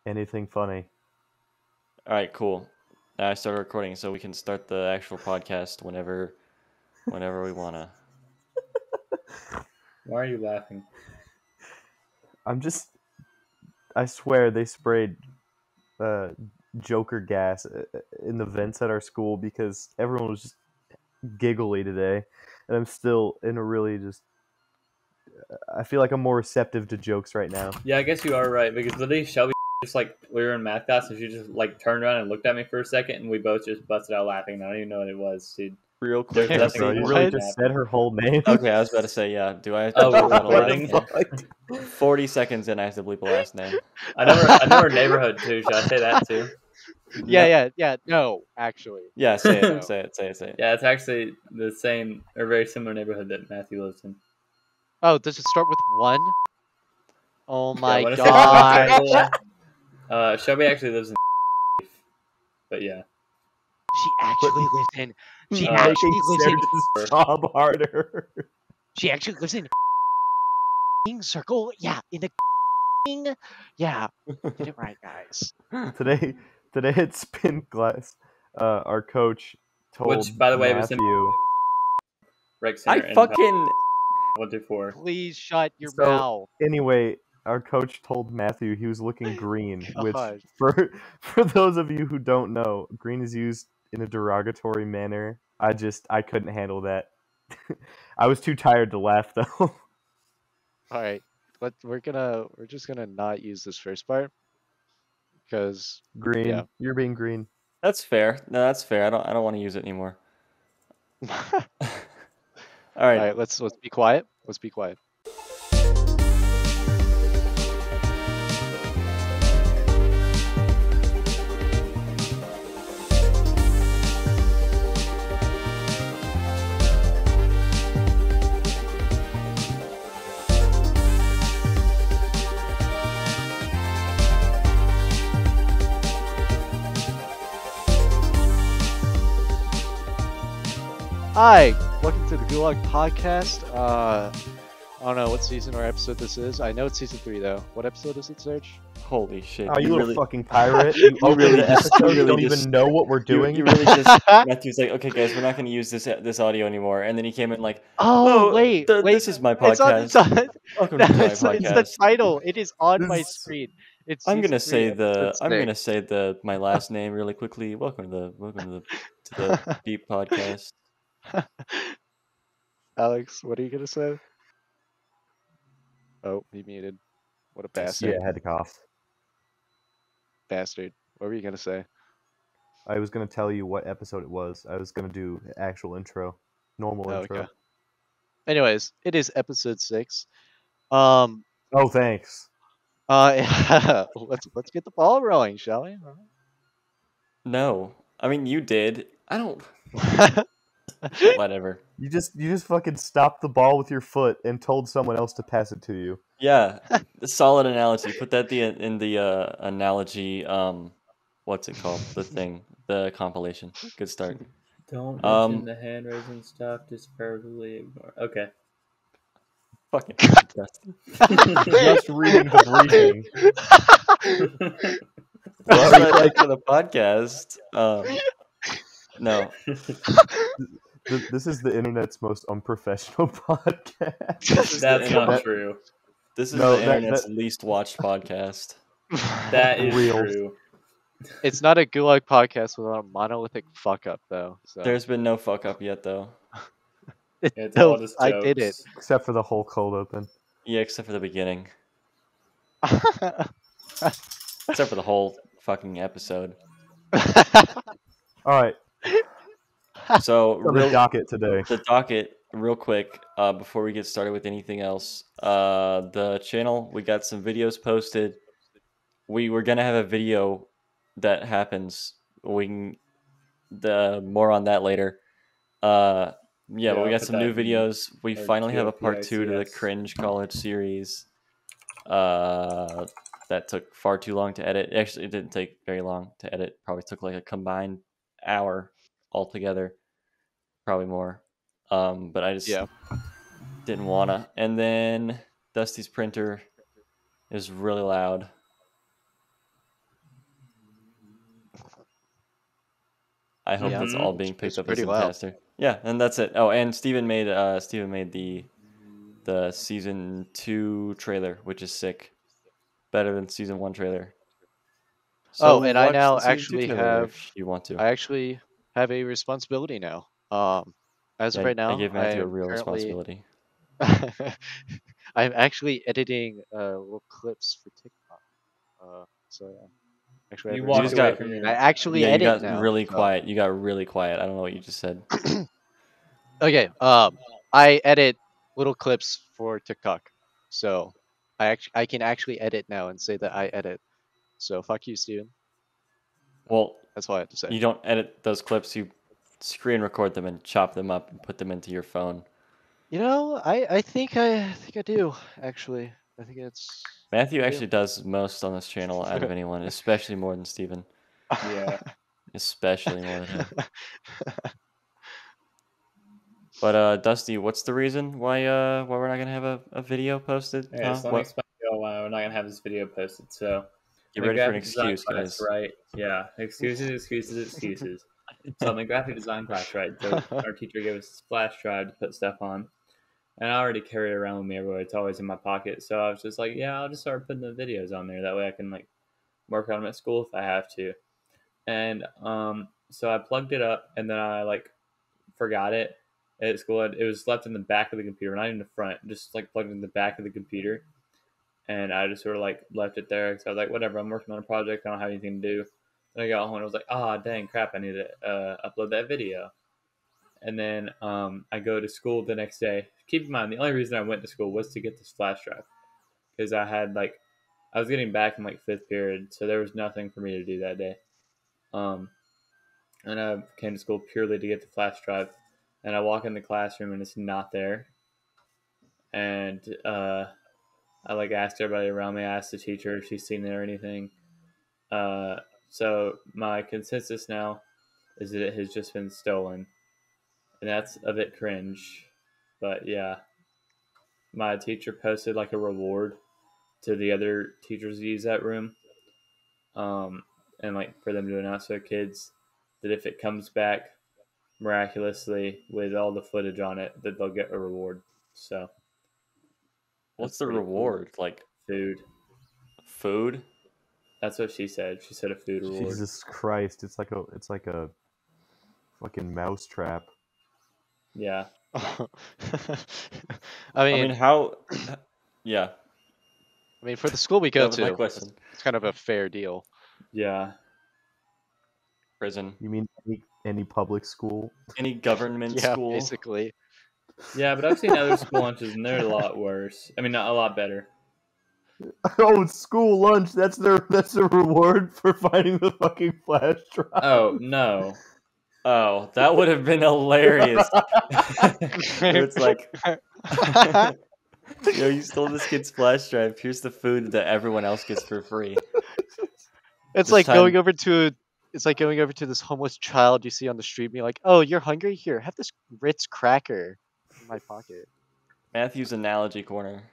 Anything funny? All right, cool. I started recording, so we can start the actual podcast whenever we wanna. Why are you laughing? I swear they sprayed Joker gas in the vents at our school because everyone was just giggly today, and I'm still in a really I feel like I'm more receptive to jokes right now. Yeah, I guess you are right because literally Shelby just like we were in math class and she just like turned around and looked at me for a second and we both just busted out laughing. I don't even know what it was, dude. Real quick. There's nothing Bro, you more really than just that. said her whole name. Okay, I was about to say, yeah. Do I have to Oh, bleep we're that recording? last name? 40 seconds in, I have to bleep the last name. I know her neighborhood too. Should I say that too? Yeah. No, actually. Yeah, say it. No. Say it. Yeah, it's actually the same or very similar neighborhood that Matthew lives in. Oh, does it start with 1? Oh my when it god. says Shelby actually lives in but yeah. She actually lives in. She Making actually lives in. Serj's job harder. She actually lives in. Circle. Yeah, in the. Yeah, get it right, guys. Today at spin class, our coach told Which, by the way, was in Matthew. Rec Center I fucking 1 through 4. Please shut your So, mouth. Anyway, our coach told Matthew he was looking green, which God. for those of you who don't know, green is used in a derogatory manner. I couldn't handle that. I was too tired to laugh though. All right, but we're just gonna not use this first part because Green, Yeah. you're being green. That's fair. No, that's fair. I don't want to use it anymore. All All right. right, let's be quiet. Let's be quiet. Hi, welcome to the Gulag podcast. I don't know what season or episode this is. I know it's season 3 though. What episode is it, Serj? Holy shit. Oh, you little fucking pirate! You really the just- episode. you really don't just- even know what we're doing. You really just Matthew's like, okay, guys, we're not going to use this audio anymore, and then he came in like, Oh, wait. this is my It's on, podcast. Welcome to my it's the podcast. title. It is on my This- screen. It's I'm gonna season 3, say the episode I'm gonna 6. say the my last name really quickly. Welcome to the Deep Podcast. Alex, what are you gonna say? Oh, he muted. What a bastard! Yeah, I had to cough. Bastard. What were you gonna say? I was gonna tell you what episode it was. I was gonna do actual intro, normal Oh, intro. okay. Anyways, it is episode 6. Oh, thanks. Let's get the ball rolling, shall we? No, I mean you did. I don't. Whatever. You just fucking stopped the ball with your foot and told someone else to pass it to you. Yeah, solid analogy. Put that in the analogy. What's it called? The thing, the compilation. Good start. Don't mention the hand raising stuff. Just verbally ignore. Okay. Fucking Justin. Just reading the briefing. Welcome to the podcast. No. This is the internet's most unprofessional podcast. That's not true. This is No, the that- internet's least watched podcast. That is Real. true. It's not a Gulag podcast without a monolithic fuck up, though. So. There's been no fuck up yet, though. It's all just I did it. jokes. Except for the whole cold open. Yeah, except for the beginning. Except for the whole fucking episode. Alright, So, on the docket today. the docket, real quick, before we get started with anything else. The channel, we got some videos posted. We were gonna have a video that happens. More on that later. Yeah, but I'll we got put some that new in videos. We our finally have a part 2 to the GLPICS. Cringe College series. That took far too long to edit. Actually, it didn't take very long to edit. Probably took like a combined hour altogether. Probably more. But I just didn't wanna. And then Dusty's printer is really loud. I hope Yeah. that's all being picked It's up as pretty loud. Zencaster. Yeah, and that's it. Oh, and Steven made the season 2 trailer, which is sick. Better than season 1 trailer. So And I watch now the season 2 actually trailer if you want to. I actually have a responsibility now. As of Yeah, right I now, gave I Matthew a am real currently responsibility. I'm actually editing little clips for TikTok. So yeah, actually I You have a walked just away got- from responsibility. your. I actually Yeah, you edit got now. really so- quiet. You got really quiet. I don't know what you just said. Okay. I edit little clips for TikTok, so I can actually edit now and say that I edit. So fuck you, Steven. Well, That's all I have to say. you don't edit those clips. You screen record them and chop them up and put them into your phone. You know, I think I do actually. I think it's Matthew I do. actually does most on this channel out of anyone, especially more than Steven. Yeah. Especially more than him. But Dusty, what's the reason why we're not gonna have a video posted? Okay, Huh? so let me What? explain to you why we're not gonna have this video posted. So, Get in the ready for an graphic design excuse, class, guys. right? Yeah, excuses. So in the graphic design class, right? So our teacher gave us this flash drive to put stuff on, and I already carry it around with me everywhere. It's always in my pocket. So I was just like, yeah, I'll just start putting the videos on there. That way I can like work on them at school if I have to. And so I plugged it up, and then I like forgot it at school. It was left in the back of the computer, not even the front, just like plugged in the back of the computer. And I just sort of like left it there because I was like, whatever, I'm working on a project, I don't have anything to do. Then I got home and I was like, dang crap, I need to upload that video. And then I go to school the next day. Keep in mind, the only reason I went to school was to get this flash drive because I was getting back in like fifth period, so there was nothing for me to do that day. And I came to school purely to get the flash drive. And I walk in the classroom and it's not there. And I like asked everybody around me. I asked the teacher if she's seen it or anything. So my consensus now is that it has just been stolen, and that's a bit cringe. But yeah, my teacher posted like a reward to the other teachers who use that room, and like for them to announce to their kids that if it comes back miraculously with all the footage on it, that they'll get a reward. So What's that's the pretty reward? Like cool. food? That's what she said. She said a food reward. Jesus Christ! It's like a fucking mousetrap. Yeah. I I mean, mean, how? Yeah. for the school we That go was my to, question. it's kind of a fair deal. Yeah. Prison. You mean any public school? Any government Yeah, school? basically. Yeah, but I've seen other school lunches and they're a lot worse. I mean, not a lot better. Oh, it's school lunch. That's their reward for finding the fucking flash drive. Oh, no. Oh, that would have been hilarious. It's like, yo, you stole this kid's flash drive. Here's the food that everyone else gets for free. It's This like time- going over to this homeless child you see on the street and be like, "Oh, you're hungry? Here, have this Ritz cracker in my pocket." Matthew's analogy corner.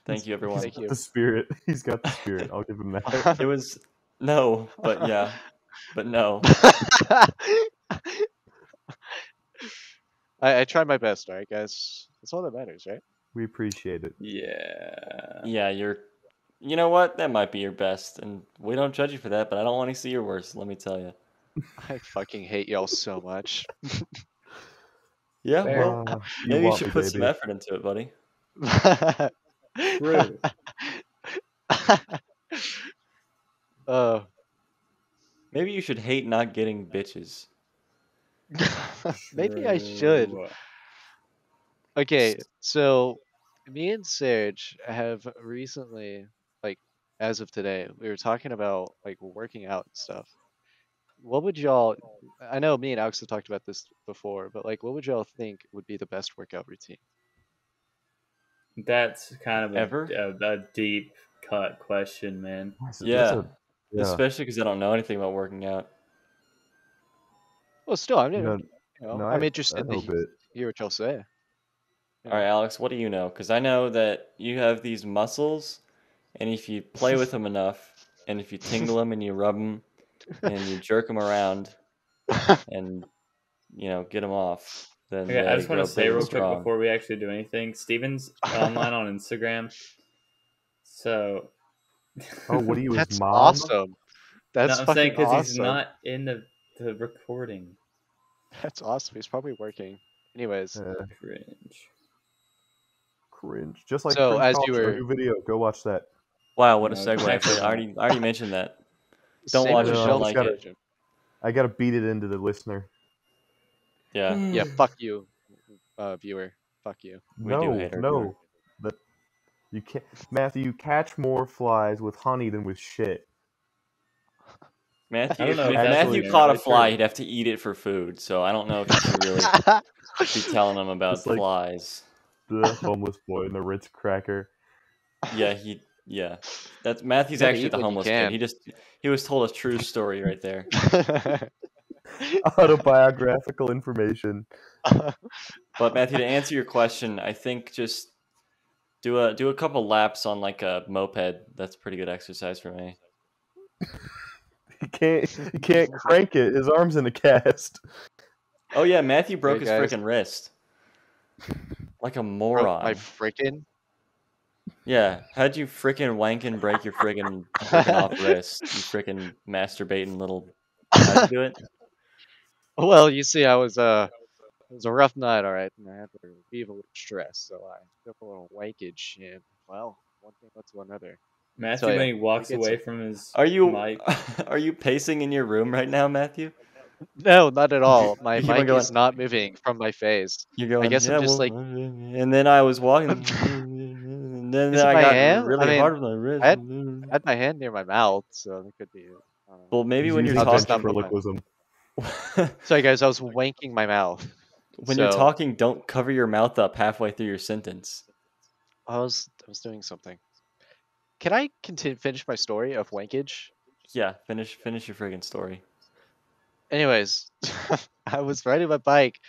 Thank you, everyone. Thank you. The spirit. He's got the spirit. I'll give him that. It was no, but yeah, but no. I tried my best, alright, guys. That's all that matters, right? We appreciate it. Yeah. Yeah, you know what? That might be your best, and we don't judge you for that. But I don't want to see your worst. Let me tell you. I fucking hate y'all so much. Yeah, Fair. well, maybe you want should me, put some baby. effort into it, buddy. True. Maybe you should hate not getting bitches. Maybe I should. True. Okay, so me and Serj have recently, like, as of today, we were talking about like working out and stuff. What would y'all? I know me and Alex have talked about this before, but like, what would y'all think would be the best workout routine? That's kind of Ever? a deep cut question, man. Yeah, yeah. especially because I don't know anything about working out. Well, still, I'm, No, I'm I interested know to a bit. hear what y'all say. All right, Alex, what do you know? Because I know that you have these muscles, and if you play with them enough, and if you tingle them and you rub them, and you jerk them around, and get them off, then Okay, I they just want grow to say big and real quick strong. before we actually do anything, Steven's online on Instagram. So. Oh, what are you, his That's mom? awesome. No, That's I'm saying fucking because he's awesome. not in the recording. That's awesome. He's probably working. Anyways, Cringe. Just like so Cringe as you College, our were new video. Go watch that. Wow, what a No, segue! actually I not. already mentioned that. Don't save watch the it. No, I Don't shelf just like it. version. I gotta beat it into the listener. Yeah, Yeah, fuck you, viewer. Fuck you. we do hate our viewer. But you can't, Matthew. You catch more flies with honey than with shit. Matthew, I don't if, know if if that's Matthew even caught a really fly, true. he'd have to eat it for food. So I don't know if you should really be telling him about Just like flies. the homeless boy and the Ritz cracker. Yeah. That's Matthew's Gotta actually eat the when you homeless kid. can. He was told a true story right there. Autobiographical information. But Matthew, to answer your question, I think just do a couple laps on like a moped. That's pretty good exercise for me. He can't crank it. His arm's in a cast. Oh yeah, Matthew broke Hey, his guys. freaking wrist. Like a Broke moron. my frickin'. Yeah, how'd you freaking wank and break your freaking off wrist? You freaking masturbating little. How'd you do it? Well, you see, it was a rough night, all right, and I had to relieve a little stress, so I took a little wankage, and well, one thing led to another. Matthew, Tell ya, when he walks get away some- from his Are you mic, are you pacing in your room right now, Matthew? No, not at all. My You keep on mic going. is not moving from my face. You're going. I guess Yeah, I'm just well, like, and then I was walking, and then is it I my got hand? really I mean, hard with my wrist. I had my hand near my mouth, so it could be. Well, maybe He's when you're using I'll just not talking, move my. ventriloquism. Sorry, guys, I was wanking my mouth. when you're So talking, don't cover your mouth up halfway through your sentence. I was doing something. Can I finish my story of wankage? Yeah, finish your friggin' story. Anyways, I was riding my bike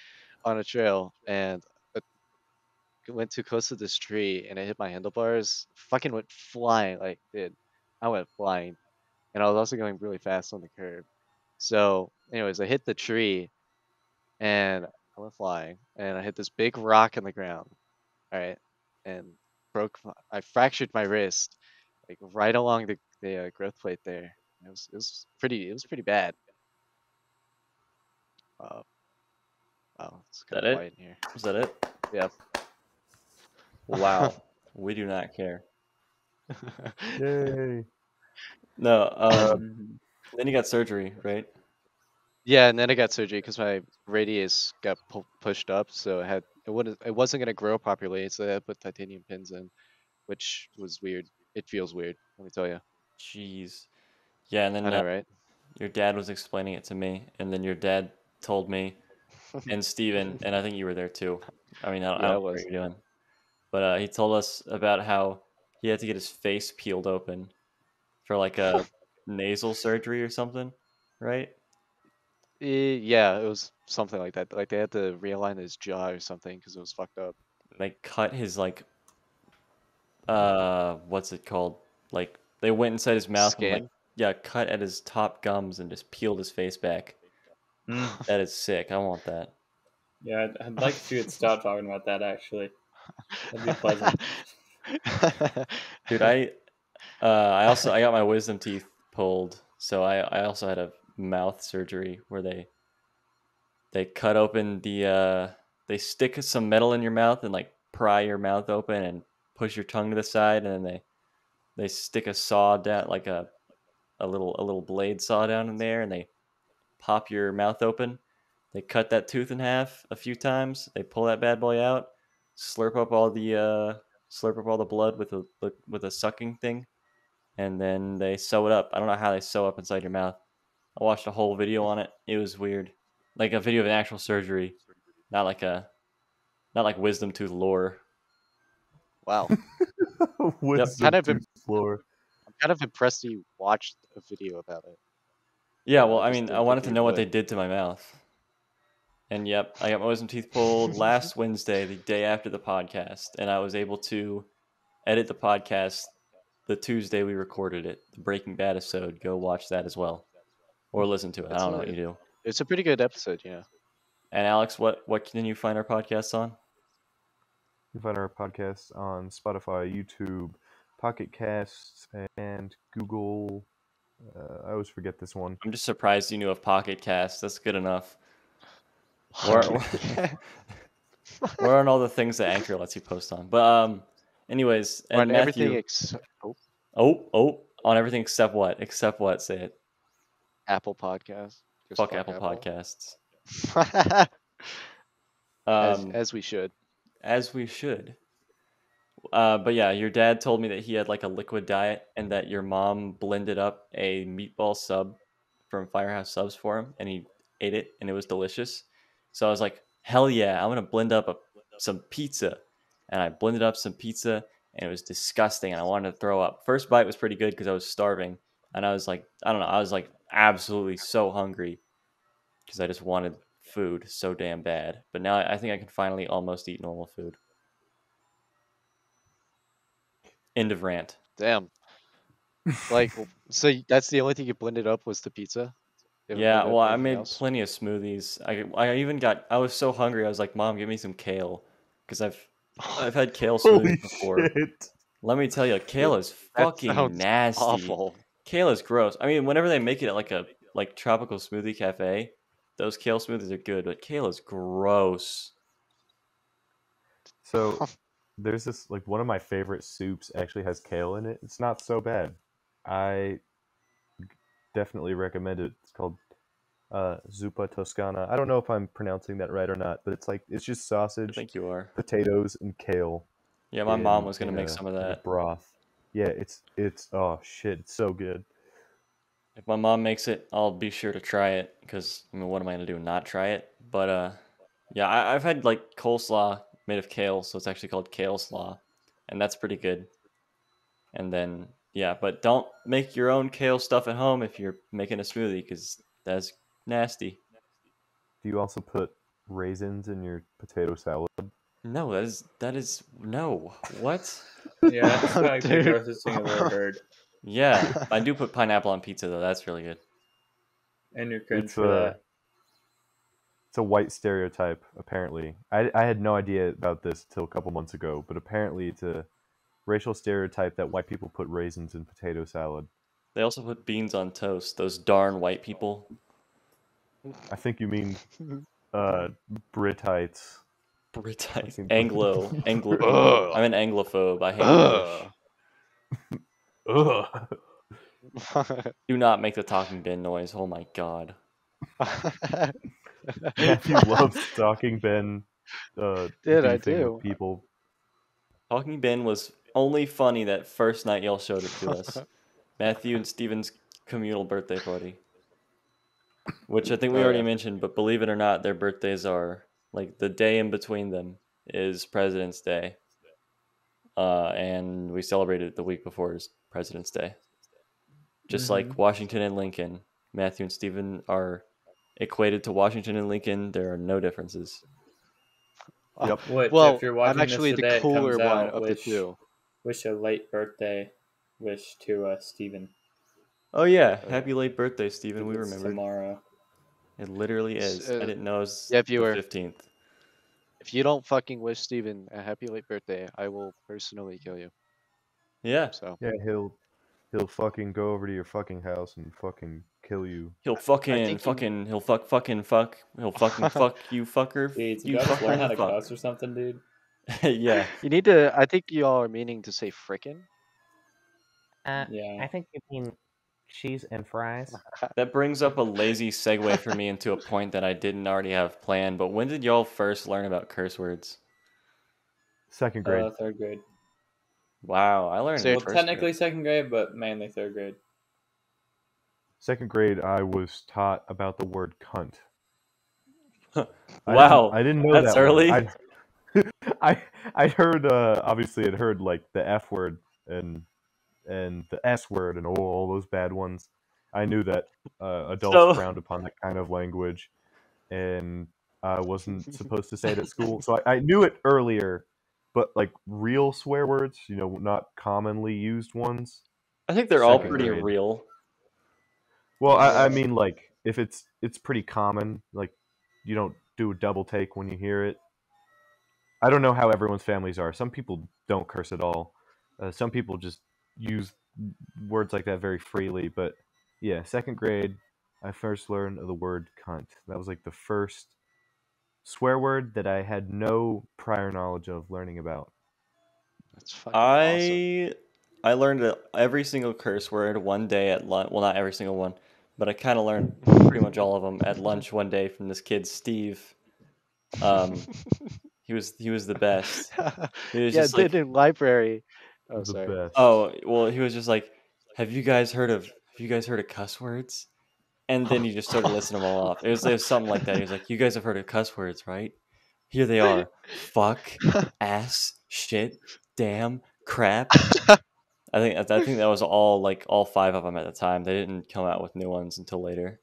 on a trail and it went too close to this tree and it hit my handlebars. Fucking went flying, like, dude, I went flying. And I was also going really fast on the curb. So, anyways, I hit the tree and I went flying and I hit this big rock in the ground. All right, and I fractured my wrist, like right along the growth plate there. It was pretty bad. Uh, wow, it's Is kind that of it? quiet in here. Is that it? Yeah. Wow, we do not care. Yay. No. Then you got surgery, right? Yeah, and then I got surgery because my radius got pushed up, so it wasn't gonna grow properly, so I had to put titanium pins in, which was weird. It feels weird, let me tell you. Jeez. Yeah, and I then know, right? your dad was explaining it to me, and then your dad told me and Steven, and I think you were there too. I mean, I Yeah, I don't know what was. you're doing, but he told us about how he had to get his face peeled open for like a nasal surgery or something, right? Yeah, it was something like that. Like they had to realign his jaw or something because it was fucked up. They cut his like what's it called? Like they went inside his mouth and like Skin. cut at his top gums and just peeled his face back. That is sick. I want that. yeah, I'd like if you would stop talking about that. Actually, that'd be pleasant. Dude, I got my wisdom teeth pulled, so I also had a mouth surgery where they cut open they stick some metal in your mouth and like pry your mouth open and push your tongue to the side, and then they stick a saw down, like a little blade saw down in there, and they pop your mouth open. They cut that tooth in half a few times. They pull that bad boy out, slurp up all the blood with a sucking thing, and then they sew it up. I don't know how they sew up inside your mouth. I watched a whole video on it. It was weird, like a video of an actual surgery, not like wisdom tooth lore. Wow. Wisdom I'm tooth floor. kind of impressed you watched a video about it. Yeah, well, I I just mean, I didn't think wanted to you know what they would. did to my mouth. And yep, I got my wisdom teeth pulled last Wednesday, the day after the podcast, and I was able to edit the podcast the Tuesday we recorded it, the Breaking Bad episode. Go watch that as well, or listen to it. I That's don't know what you do. It's a pretty good episode, yeah. And Alex, what can you find our podcasts on? You can find our podcast on Spotify, YouTube, Pocketcasts, and Google. I always forget this one. I'm just surprised you knew of Pocketcasts. That's good enough. Where are all the things that Anchor lets you post on? But anyways, and On everything Matthew. except On everything except what? Except what? Say it. Apple Podcasts. Just Fuck Apple Podcasts. as we should. As we should. But yeah, your dad told me that he had like a liquid diet and that your mom blended up a meatball sub from Firehouse Subs for him and he ate it and it was delicious. So I was like, hell yeah, I'm going to blend up some pizza. And I blended up some pizza and it was disgusting and I wanted to throw up. First bite was pretty good because I was starving. And I was like, I don't know, I was like absolutely so hungry because I just wanted food so damn bad. But now I think I can finally almost eat normal food. End of rant. Damn. Like, so that's the only thing you blended up was the pizza? You haven't Yeah, blended well, up I anything made else? plenty of smoothies. I was so hungry. I was like, "Mom, give me some kale," because I've had kale Holy smoothies before. shit! Let me tell you, kale is That fucking sounds nasty. awful. Kale is gross. I mean, whenever they make it at like tropical smoothie cafe, those kale smoothies are good, but kale is gross. So there's this like one of my favorite soups actually has kale in it. It's not so bad. I definitely recommend it. It's called zuppa toscana. I don't know if I'm pronouncing that right or not, but it's just I sausage, think you are. potatoes, and kale Yeah, my mom in was gonna in make some of a that. broth. Yeah, it's oh shit, it's so good. If my mom makes it, I'll be sure to try it because I mean, what am I gonna do? Not try it? But yeah, I've had like coleslaw made of kale, so it's actually called kale slaw, and that's pretty good. And then yeah, but don't make your own kale stuff at home if you're making a smoothie because that's nasty. Do you also put raisins in your potato salad? No, that is no. What? Yeah, that's like the Dude. grossest thing I've ever heard. Yeah, I do put pineapple on pizza though. That's really good. And you're cringe It's for that. it's a white stereotype apparently. I had no idea about this till a couple months ago, but apparently it's a racial stereotype that white people put raisins in potato salad. They also put beans on toast. Those darn white people. I think you mean Britites. Britites. Fucking Anglo. Ugh. I'm an Anglophobe. I hate English. Ugh. Do not make the talking bin noise. Oh my god. Matthew loves stalking Ben. Dude, I beefing do. with people. Talking bin was only funny that first night y'all showed it to us. Matthew and Steven's communal birthday party. Which I think we Oh, already yeah. mentioned, but believe it or not, their birthdays are like the day in between them is President's Day. And we celebrated the week before is President's Day. Just like Washington and Lincoln, Matthew and Steven are equated to Washington and Lincoln. There are no differences. Yep. Which, Well, if you're I'm watching actually this the today, it cooler comes one out, of the two. wish a late birthday wish to Steven. Oh yeah, happy late birthday, Steven. We It's remembered. tomorrow. It literally is. I didn't know it was yeah, the viewer. 15th. If you don't fucking wish Steven a happy late birthday, I will personally kill you. Yeah. So Yeah, he'll fucking go over to your fucking house and fucking kill you. He'll I fucking think you- he'll fuck he'll fucking fuck you fucker. Dude, you You gotta learn how to fuck. cuss or something, dude. Yeah. you need to. I think y'all are meaning to say frickin'. Yeah. I think you mean cheese and fries. That brings up a lazy segue for me into a point that I didn't already have planned, but when did y'all first learn about curse words? Second grade. Third grade. Wow, I learned in Well, first technically grade. second grade, but mainly third grade. Second grade, I was taught about the word cunt. Wow, I didn't know that's that one. early? I heard obviously I'd heard like the F word and the S word and all those bad ones. I knew that adults So- frowned upon that kind of language, and I wasn't supposed to say it at school. So I knew it earlier, but like real swear words, not commonly used ones. I think they're all Second pretty grade. real. Well, I Yeah. mean like if it's pretty common, like you don't do a double take when you hear it. I don't know how everyone's families are. Some people don't curse at all. Some people just use words like that very freely. But yeah, second grade, I first learned the word cunt. That was like the first swear word that I had no prior knowledge of learning about. That's fucking awesome. I learned every single curse word one day at lunch. Well, not every single one, but I kind of learned pretty much all of them at lunch one day from this kid Steve. He was the best. He was Yeah, just like, in library. Oh, The sorry. best. oh, well, he was just like, have you guys heard of cuss words? And then he just started listing them all off. It was something like that. He was like, you guys have heard of cuss words, right? Here they are: fuck, ass, shit, damn, crap. I think that was all 5 of them at the time. They didn't come out with new ones until later.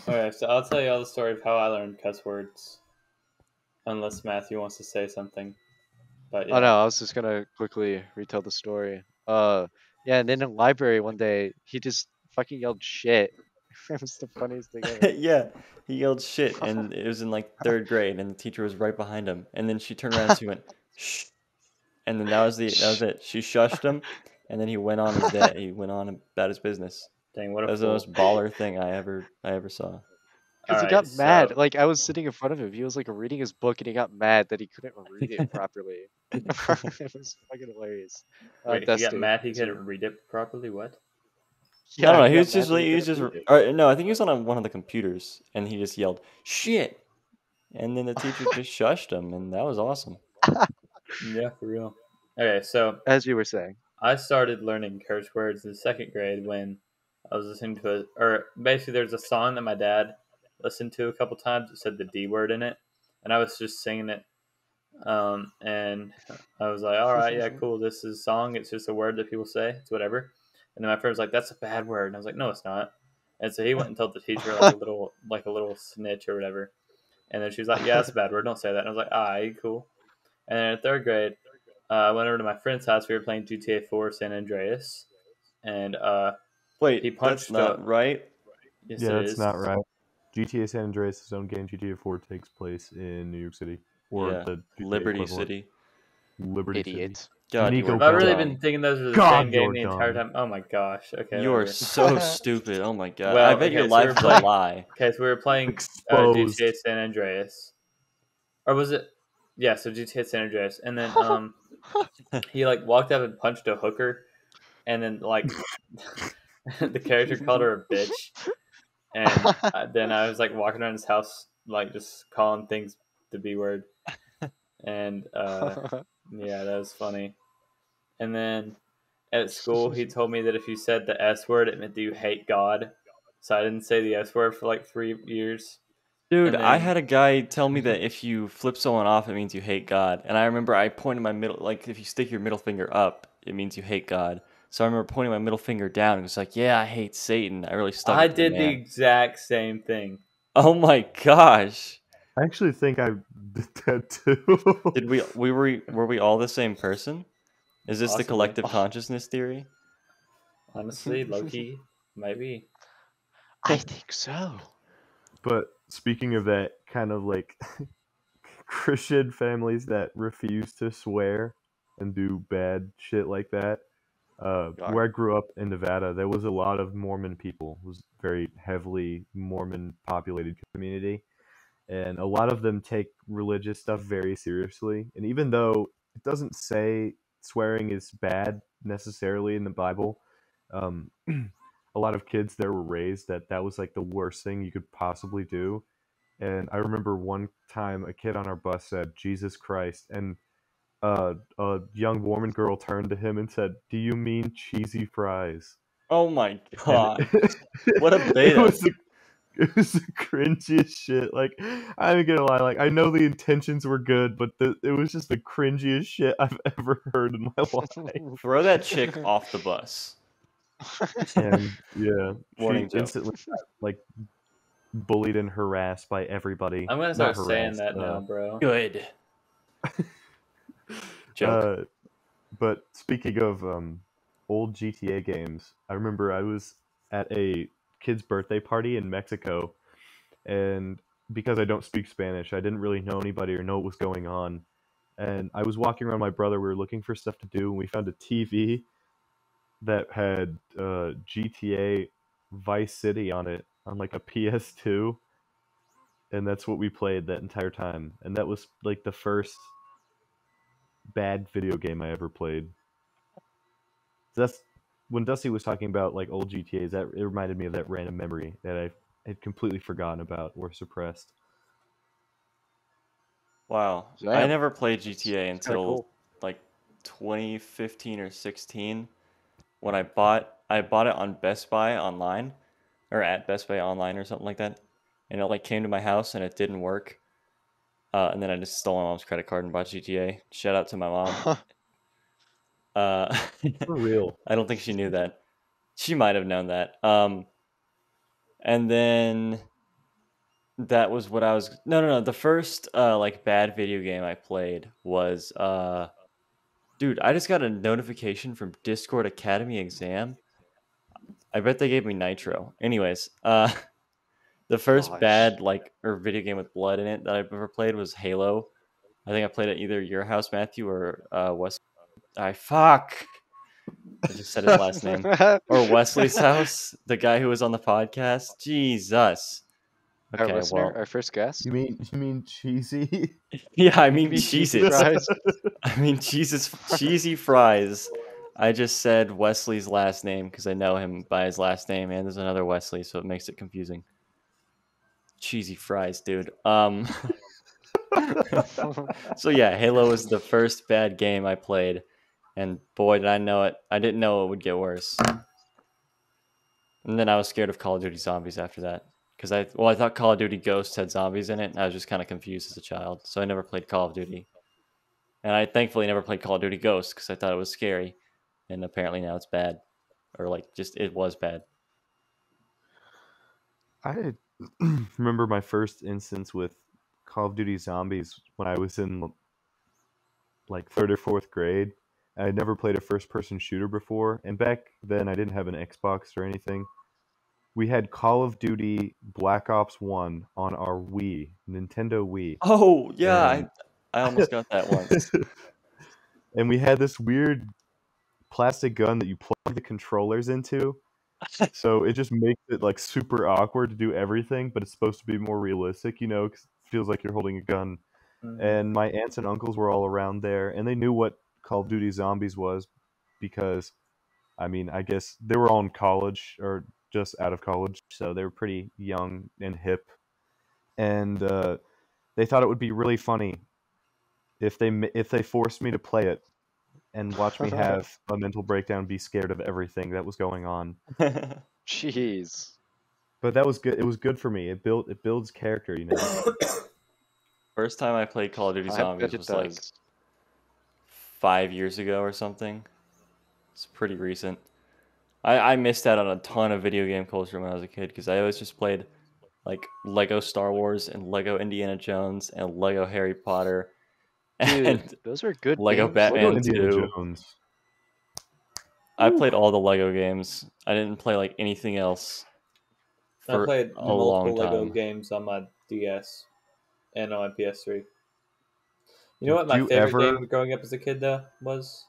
Okay, so I'll tell you all the story of how I learned cuss words. Unless Matthew wants to say something. But yeah. Oh no, I was just gonna quickly retell the story. Yeah, and then in library one day, he just fucking yelled shit. It was the funniest thing ever. Yeah, he yelled shit, and it was in like 3rd grade, and the teacher was right behind him. And then she turned around and she went, shh. And then that was it. She shushed him, and then he went on his day. He went on about his business. Dang, what That a was the fool. most baller thing I ever saw. Because he Alright, got mad. so Like I was sitting in front of him. He was like reading his book and he got mad that he couldn't read it properly. It was fucking hilarious. wait, he got Dusty, mad he is your- couldn't read it properly? What? I don't know. he He got was mad just that like he was couldn't just. read it. Or, no, I think he was on one of the computers, and he just yelled shit, and then the teacher just shushed him, and that was awesome. Yeah, for real. Okay, so As you were saying. I started learning curse words in 2nd grade when I was listening to or basically there's a song that my dad listened to a couple times that said the D word in it, and I was just singing it. And I was like, all right, yeah, cool. This is a song. It's just a word that people say. It's whatever. And then my friend was like, that's a bad word. And I was like, no, it's not. And so he went and told the teacher like a little snitch or whatever. And then she was like, yeah, that's a bad word. Don't say that. And I was like, all right, cool. And then in 3rd grade, I went over to my friend's house. We were playing GTA 4 San Andreas. And he Wait, that's punched a. not right. Yes, Yeah, it that's is. not right. GTA San Andreas' own game. GTA 4 takes place in New York City, or Yeah, the GTA Liberty equivalent. City. Liberty Idiot. City. God, Nico you Have are I really dumb. been thinking those are the God, same game you're the entire dumb. time? Oh my gosh. Okay, You are whatever. so stupid. Oh my god. I Well, bet your okay, so we life were is a playing. lie. Okay, so we were playing Exposed. GTA San Andreas, or was it? Yeah, so GTA San Andreas, and then he like walked up and punched a hooker, and then like the character called her a bitch, and then I was like walking around his house like just calling things the B word, and yeah, that was funny. And then at school, he told me that if you said the S word, it meant that you hate God. So I didn't say the S word for like 3 years. Dude, And I then had a guy tell me that if you flip someone off, it means you hate God. And I remember I pointed my middle, like if you stick your middle finger up, it means you hate God. So I remember pointing my middle finger down and it was like, yeah, I hate Satan. I really stuck I it to the did the man. exact same thing. Oh my gosh. I actually think I did that too. Did were we all the same person? Is this the Possibly. collective consciousness theory? Honestly, Loki, maybe. I think so. But speaking of that, kind of like Christian families that refuse to swear and do bad shit like that. Where I grew up in Nevada, there was a lot of Mormon people. It was a very heavily Mormon populated community. And a lot of them take religious stuff very seriously. And even though it doesn't say swearing is bad necessarily in the Bible, a lot of kids there were raised that that was like the worst thing you could possibly do. And I remember one time a kid on our bus said, Jesus Christ. And a young Mormon girl turned to him and said, "Do you mean cheesy fries?" Oh my And god. What a it beta. was the cringiest shit. Like, I'm not gonna lie. Like, I know the intentions were good, but it was just the cringiest shit I've ever heard in my life. Throw that chick off the bus. And yeah, Warning she Joe. instantly got, like, bullied and harassed by everybody. I'm gonna Not start saying harassed. that now, bro. Good. Joke. But speaking of old GTA games, I remember I was at a kid's birthday party in Mexico, and because I don't speak Spanish, I didn't really know anybody or know what was going on. And I was walking around with my brother. We were looking for stuff to do, and we found a TV that had GTA Vice City on it on like a PS2, and that's what we played that entire time. And that was like the first bad video game I ever played. That's when Dusty was talking about like old GTA's. That it reminded me of that random memory that I had completely forgotten about or suppressed. Wow. I Damn. never played GTA It's kinda until cool. like 2015 or 16 when I bought it on Best Buy online or at Best Buy online or something like that. And it like came to my house and it didn't work. And then I just stole my mom's credit card and bought GTA. Shout out to my mom. For real. I don't think she knew that. She might have known that. And then that was what I was. No. The first like bad video game I played was dude. I just got a notification from Discord Academy exam. I bet they gave me Nitro. Anyways, the first Gosh. bad like or video game with blood in it that I've ever played was Halo. I think I played at either your house, Matthew, or Wes. I fuck. I just said his last name. Or Wesley's house, the guy who was on the podcast. Jesus. Our Okay, listener, well, our first guest. You mean cheesy? yeah, I You mean mean cheesy Jesus. fries? I mean Jesus, cheesy fries. I just said Wesley's last name because I know him by his last name, and there's another Wesley, so it makes it confusing. Cheesy fries, dude. So yeah, Halo was the first bad game I played, and boy did I know it. I didn't know it would get worse. And then I was scared of Call of Duty Zombies after that. Because I thought Call of Duty Ghosts had zombies in it, and I was just kind of confused as a child. So I never played Call of Duty. And I thankfully never played Call of Duty Ghosts because I thought it was scary. And apparently now it's bad. Or like just it was bad. I remember my first instance with Call of Duty Zombies when I was in like third or fourth grade. I had never played a first-person shooter before, and back then I didn't have an Xbox or anything. We had Call of Duty Black Ops 1 on our Wii, Nintendo Wii. Oh yeah, And I almost got that once. and we had this weird plastic gun that you plug the controllers into. So it just makes it like super awkward to do everything, but it's supposed to be more realistic, 'cause it feels like you're holding a gun. And my aunts and uncles were all around there, and they knew what Call of Duty Zombies was because, I mean, I guess they were all in college or just out of college, so they were pretty young and hip. And they thought it would be really funny if they forced me to play it and watch me have a mental breakdown, be scared of everything that was going on. Jeez. But that was good. It was good for me. It builds character, First time I played Call of Duty I Zombies bet it was like does. 5 years ago or something. It's pretty recent. I missed out on a ton of video game culture when I was a kid because I always just played like Lego Star Wars and Lego Indiana Jones and Lego Harry Potter and Dude, those are good Lego games. Batman Lego Indiana 2. Jones. I played all the Lego games. I didn't play like anything else I for played a multiple long Lego time. games on my DS and on my PS3. You know what Do my you favorite ever- game growing up as a kid though was?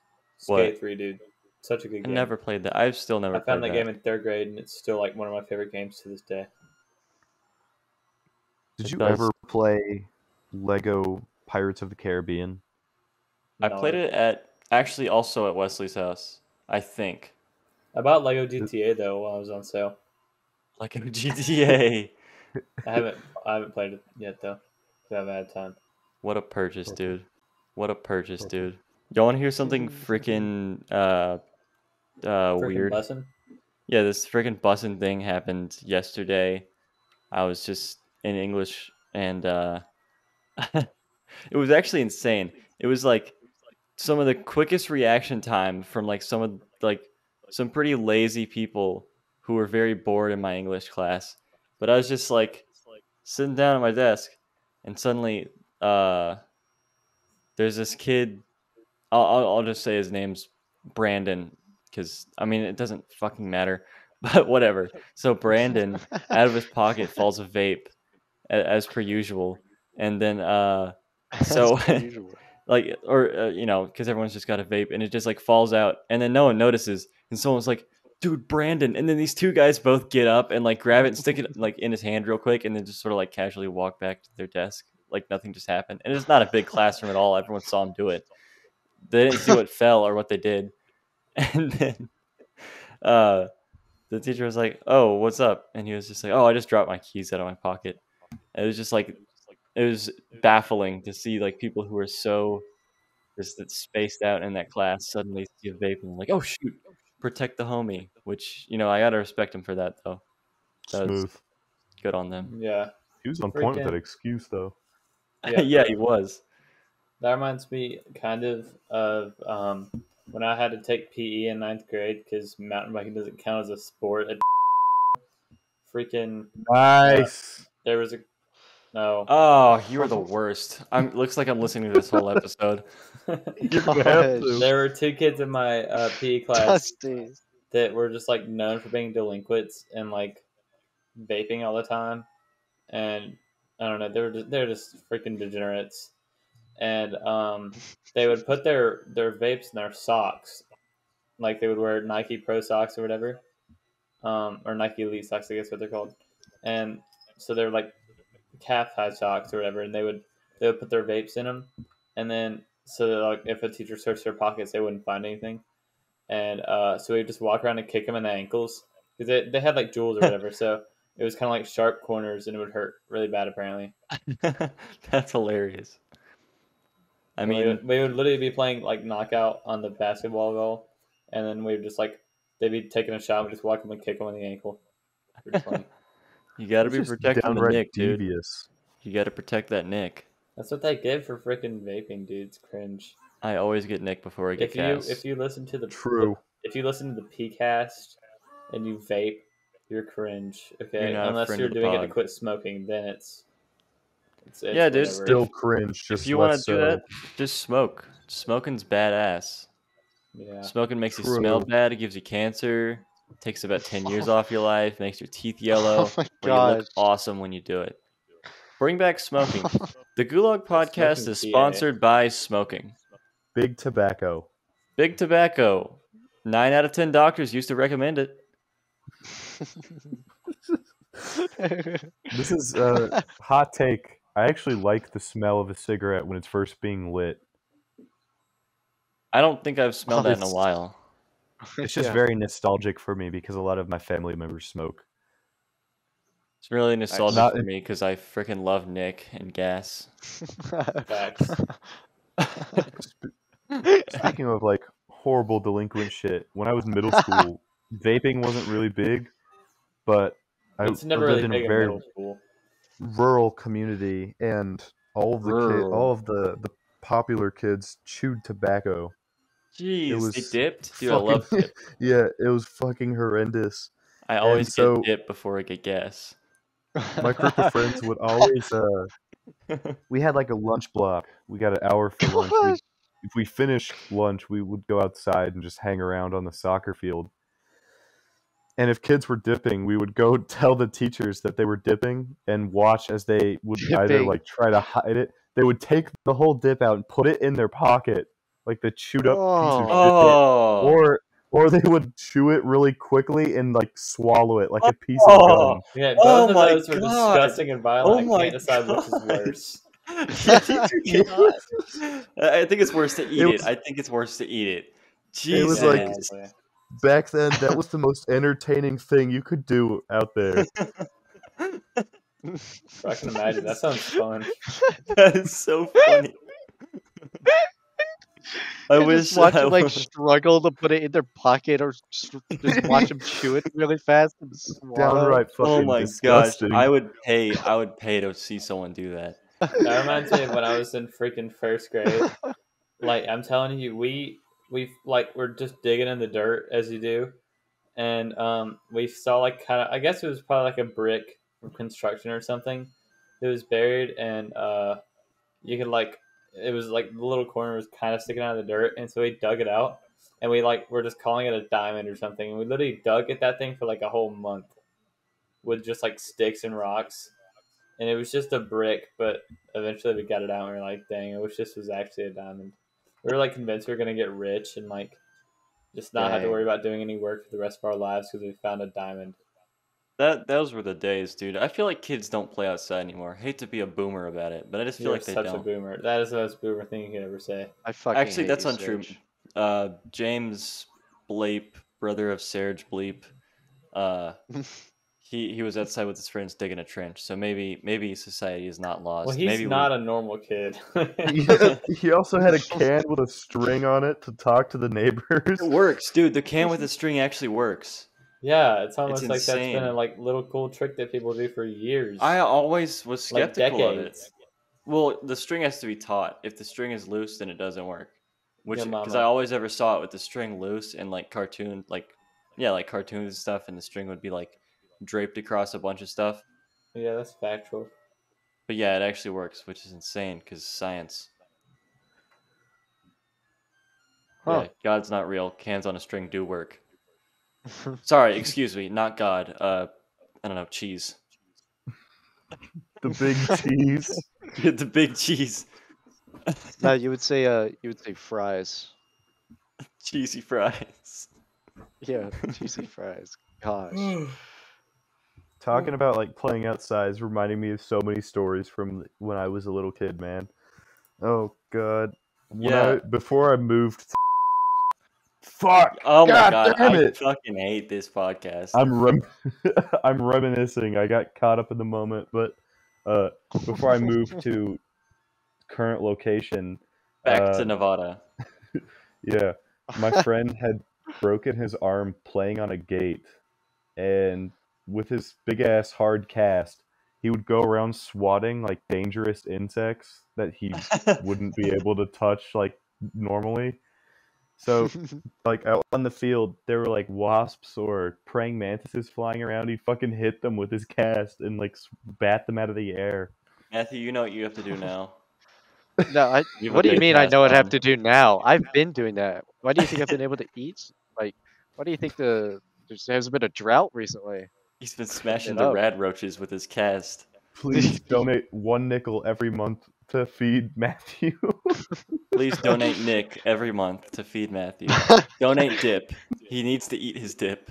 What? Skate 3, dude. Such a good I game. never played that. I've still never I found played that that. game in third grade, and it's still like one of my favorite games to this day. Did It you does. ever play Lego Pirates of the Caribbean? I No. played it actually also at Wesley's house, I think. I bought Lego GTA though while I was on sale. Like in GTA. I haven't played it yet though. 'Cause I haven't had time. What a purchase, dude. What a purchase, dude. Y'all want to hear something freaking Freaking weird? bussin'. Yeah, this freaking busing thing happened yesterday. I was just in English and it was actually insane. It was like some of the quickest reaction time from like some pretty lazy people who were very bored in my English class. But I was just like sitting down at my desk and suddenly there's this kid. I'll just say his name's Brandon because I mean it doesn't fucking matter. But whatever. So Brandon, out of his pocket falls a vape, as per usual, and then so As per usual. like, or because everyone's just got a vape, and it just like falls out, and then no one notices, and someone's like, "Dude, Brandon!" And then these two guys both get up and like grab it and stick it like in his hand real quick, and then just sort of like casually walk back to their desk, like nothing just happened. And it's not a big classroom at all. Everyone saw him do it. They didn't see what fell or what they did, and then uh, the teacher was like, "Oh, what's up?" And he was just like, "Oh, I just dropped my keys out of my pocket." And it was just like, it was baffling to see like people who were so just that spaced out in that class suddenly see a vape and like, oh shoot, protect the homie. Which I gotta respect him for that though. That was Smooth. good on them. Yeah. He was on point with that Freaking- excuse though. Yeah, Yeah, he was. That reminds me kind of when I had to take PE in 9th grade because mountain biking doesn't count as a sport. Freaking Nice. there was a no. Oh, you are the worst. Looks like I'm listening to this whole episode. You're gonna have Gosh. to. There were two kids in my PE class Dusty. that were just like known for being delinquents and like vaping all the time, and I don't know, they're just freaking degenerates, and they would put their vapes in their socks, like they would wear Nike Pro socks or whatever, or Nike Elite socks, I guess what they're called, and so they're like calf high socks or whatever, and they would put their vapes in them, and then so that like if a teacher searched their pockets, they wouldn't find anything. And so we'd just walk around and kick them in the ankles because they had like jewels or whatever. So it was kind of like sharp corners and it would hurt really bad apparently. That's hilarious. I And mean, we would literally be playing like knockout on the basketball goal, and then we would just like they'd be taking a shot and we'd just walk them and kick them in the ankle. Pretty funny. you got to It's be just protecting the downright nick, dude. devious. You got to protect that nick. That's what they give for freaking vaping, dude. It's cringe. I always get nick before I get cast. If you listen to the True. if you listen to the Pcast and you vape, you're cringe. Okay, You're not a unless friend you're of the doing it to pod. quit smoking, then it's Yeah, dude. whatever. Still cringe. Just If you want less to do so. that, just smoke. Smoking's badass. Yeah. Smoking makes you True. smell bad. It gives you cancer. Takes about 10 years off your life. Makes your teeth yellow. Oh my But you look gosh. awesome when you do it. Bring back smoking. The Gulag podcast Smoking is TA. sponsored by smoking. Big tobacco. Big tobacco. 9 out of 10 doctors used to recommend it. This is a hot take. I actually like the smell of a cigarette when it's first being lit. I don't think I've smelled that in a It's- while. It's just Yeah. very nostalgic for me because a lot of my family members smoke. It's really nostalgic Not for in- me because I freaking love Nick and gas. Facts. Speaking of like horrible delinquent shit, when I was in middle school, vaping wasn't really big, but I It's never lived really in big a in very middle school. rural community, and all of the Rural. all of the popular kids chewed tobacco. Jeez, was they dipped? Dude, I love fucking- dip. Yeah, it was fucking horrendous. I always And so- get dip before I get gas. My group of friends would always we had like a lunch block. We got an hour for lunch. Gosh. If we finished lunch, we would go outside and just hang around on the soccer field. And if kids were dipping, we would go tell the teachers that they were dipping and watch as they would either Dipping. like try to hide it. They would take the whole dip out and put it in their pocket, like the chewed up piece of shit. Oh. Or they would chew it really quickly and like swallow it like a piece Oh. of gum. Yeah, Oh both of my those were God. disgusting and violent. Oh I my can't decide which is God. worse. I think it's worse to eat it. was- I think it's worse to eat it. It was Jesus. like- Exactly. Back then, that was the most entertaining thing you could do out there. I can imagine. That sounds fun. That is so funny. I You wish just watch I them like would- struggle to put it in their pocket, or just watch them chew it really fast and swallow. Downright fucking Oh my disgusting. gosh! I would pay to see someone do that. That reminds me of when I was in freaking first grade. Like I'm telling you, we we're just digging in the dirt as you do, and we saw like kind of, I guess it was probably like a brick from construction or something that was buried, and you could like, it was like the little corner was kind of sticking out of the dirt, and so we dug it out, and we're just calling it a diamond or something, and we literally dug at that thing for like a whole month with just like sticks and rocks, and it was just a brick, but eventually we got it out and we were like, dang, I wish this was actually a diamond. We were like convinced we were gonna get rich and like just not have to Dang. worry about doing any work for the rest of our lives because we found a diamond. Those were the days, dude. I feel like kids don't play outside anymore. Hate to be a boomer about it, but I just feel You're like they such a don't. boomer. That is the most boomer thing you could ever say. I fucking Actually, hate that's you, untrue. Serj. James Bleep, brother of Serj Bleep, uh, he was outside with his friends digging a trench. So maybe society is not lost. Well, he's maybe not a normal kid. He also had a can with a string on it to talk to the neighbors. It works, dude. The can with the string actually works. Yeah, it's almost like that's insane. been a like little cool trick that people do for years. I always was like skeptical of it. decades. Well, the string has to be taut. If the string is loose, then it doesn't work. Which Your because mama. I always ever saw it with the string loose and like cartoons and stuff, and the string would be like draped across a bunch of stuff. Yeah, that's factual. But yeah, it actually works, which is insane because science. Huh. Yeah, God's not real. Cans on a string do work. Sorry, excuse me, not God. I don't know, cheese. The big cheese. The big cheese. No, you would say fries. Cheesy fries. Yeah, cheesy fries. Gosh. Talking about like playing outside is reminding me of so many stories from when I was a little kid, man. Oh god. Before I moved to fuck. Oh my God god, damn I it. fucking hate this podcast. I'm reminiscing. I got caught up in the moment, but before I moved to current location, Back to Nevada. yeah, my friend had broken his arm playing on a gate, and with his big ass hard cast, he would go around swatting like dangerous insects that he wouldn't be able to touch like normally. So, like out on the field, there were like wasps or praying mantises flying around. He fucking hit them with his cast and like bat them out of the air. Matthew, you know what you have to do now. No, You have what a do you big mean I cast know what I have on. to do now? I've been doing that. Why do you think I've been able to eat? Like, why do you think there has been a drought recently? He's been smashing it the up. rad roaches with his cast. Please donate $1 every month to feed Matthew. Please donate Nick every month to feed Matthew. Donate dip. He needs to eat his dip.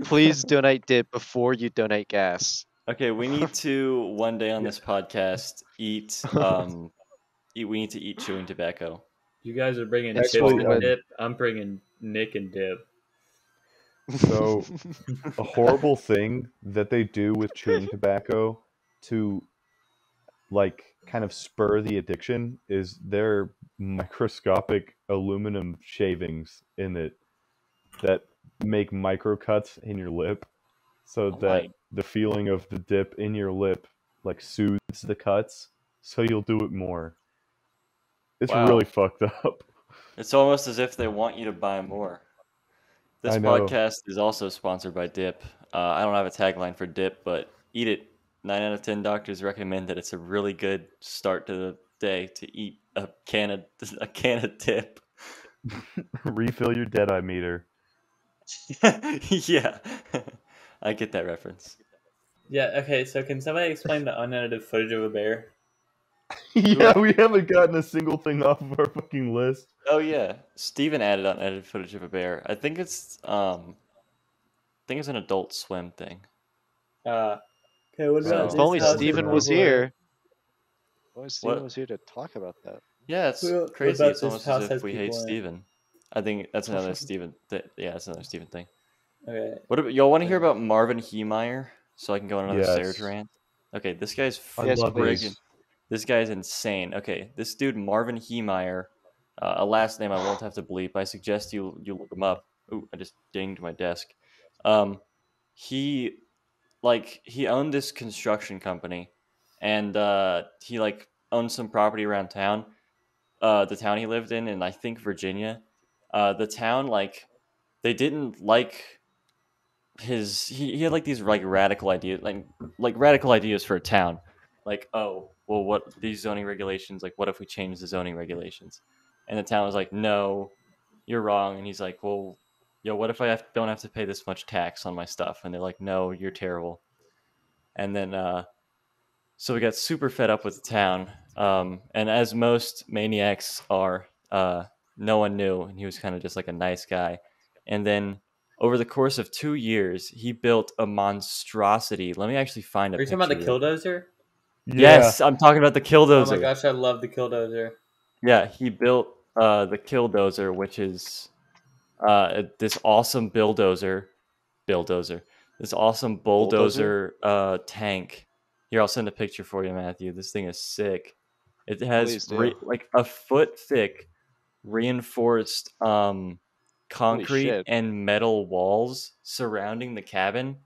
Please donate dip before you donate gas. Okay, we need to one day on this podcast eat. We need to eat chewing tobacco. You guys are bringing Actually, chips and dip. I'm bringing Nick and dip. So, a horrible thing that they do with chewing tobacco to like kind of spur the addiction is their microscopic aluminum shavings in it that make micro cuts in your lip so that the feeling of the dip in your lip like soothes the cuts so you'll do it more. It's Wow. really fucked up. It's almost as if they want you to buy more. This I know. podcast is also sponsored by Dip. I don't have a tagline for Dip, but eat it. 9 out of 10 doctors recommend that it's a really good start to the day to eat a can of Dip. Refill your Deadeye meter. Yeah, I get that reference. Yeah, okay, so can somebody explain the unedited footage of a bear? Yeah, we haven't gotten a single thing off of our fucking list. Oh yeah, Steven added unedited footage of a bear. I think it's an Adult Swim thing. Okay, what So- about If this only house Steven in was Brooklyn? here. If only Steven What? was here to talk about that. Yeah, it's What crazy. about It's this almost house as if has we hate people in it? Steven. I think that's another Steven. Yeah, that's another Steven thing. Okay. What about, y'all want to hear about Marvin Heemeyer? So I can go on another Yes. Serj rant. Okay, this guy's Yes, love please. this. This guy's insane. Okay, this dude Marvin Heemeyer, a last name I won't have to bleep. I suggest you look him up. Ooh, I just dinged my desk. He owned this construction company, and he like owned some property around town. The town he lived in, and I think Virginia. The town they didn't like he had like these like radical ideas radical ideas for a town, like, oh well, what these zoning regulations, like what if we change the zoning regulations, And the town was like, no, you're wrong. And he's like, well, yo, what if I don't have to pay this much tax on my stuff? And they're like, no, you're terrible. And then so we got super fed up with the town. And as most maniacs are, no one knew, and he was kind of just like a nice guy. And then over the course of 2 years, he built a monstrosity. Let me actually find a Are you picture. talking about the killdozer? Yes, I'm talking about the killdozer. Oh my gosh, I love the killdozer. Yeah, he built the killdozer, which is this awesome bulldozer, this awesome bulldozer tank. Here, I'll send a picture for you, Matthew. This thing is sick. It has Please do. like a foot thick reinforced concrete shit. and metal walls surrounding the cabin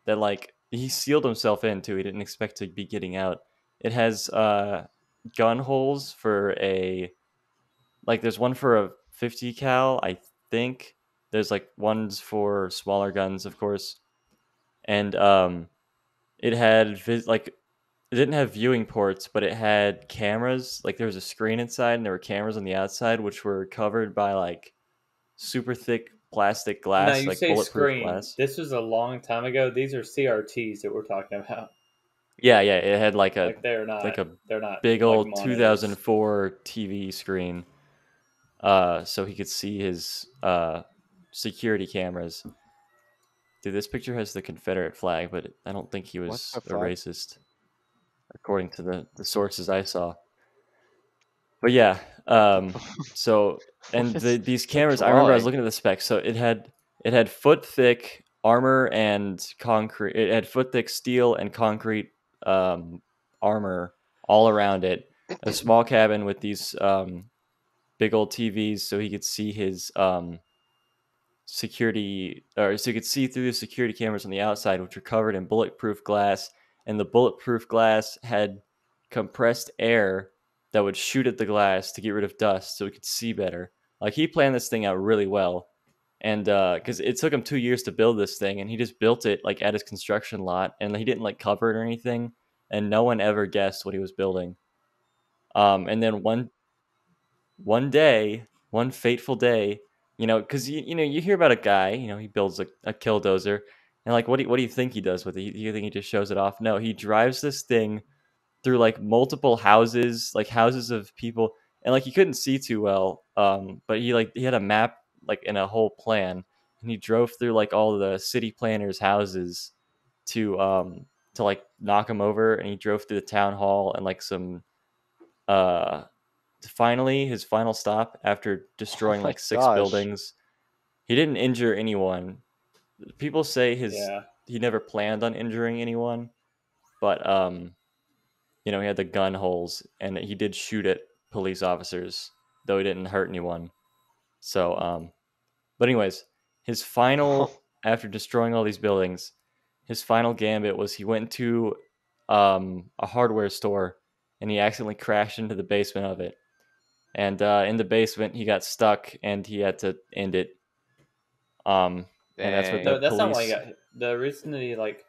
that like he sealed himself into. He didn't expect to be getting out. It has gun holes for a like there's one for a 50 cal, I think. There's like ones for smaller guns, of course. And it had like it didn't have viewing ports, but it had cameras. Like there was a screen inside and there were cameras on the outside which were covered by like super thick plastic glass, Now you like say bulletproof screen. glass. This was a long time ago. These are CRTs that we're talking about. Yeah, it had like a Like they're not. like a they're not big like old monitors. 2004 TV screen, so he could see his security cameras. Dude, this picture has the Confederate flag, but I don't think he was the a fuck? racist, according to the sources I saw. But yeah, so and these cameras, I remember I was looking at the specs. So it had foot thick armor and concrete. It had foot thick steel and concrete armor all around it. A small cabin with these big old TVs, so he could see his security, or so you could see through the security cameras on the outside, which were covered in bulletproof glass. And the bulletproof glass had compressed air that would shoot at the glass to get rid of dust, so we could see better. Like he planned this thing out really well, and because it took him 2 years to build this thing, and he just built it like at his construction lot, and he didn't like cover it or anything, and no one ever guessed what he was building. And then one day, one fateful day, because you hear about a guy, he builds a killdozer, and like, what do you think he does with it? You think he just shows it off? No, he drives this thing through like multiple houses, like houses of people, and like he couldn't see too well, but he had a map like in a whole plan, and he drove through like all the city planners' houses to like knock him over, and he drove through the town hall and like some uh finally his final stop after destroying like 6 buildings. He didn't injure anyone. People say he never planned on injuring anyone, but he had the gun holes, and he did shoot at police officers, though he didn't hurt anyone. So but anyways, his final after destroying all these buildings, his final gambit was he went to a hardware store, and he accidentally crashed into the basement of it. And in the basement, he got stuck, and he had to end it. And that's what the No, that's not why police. he got hit. The reason that he like,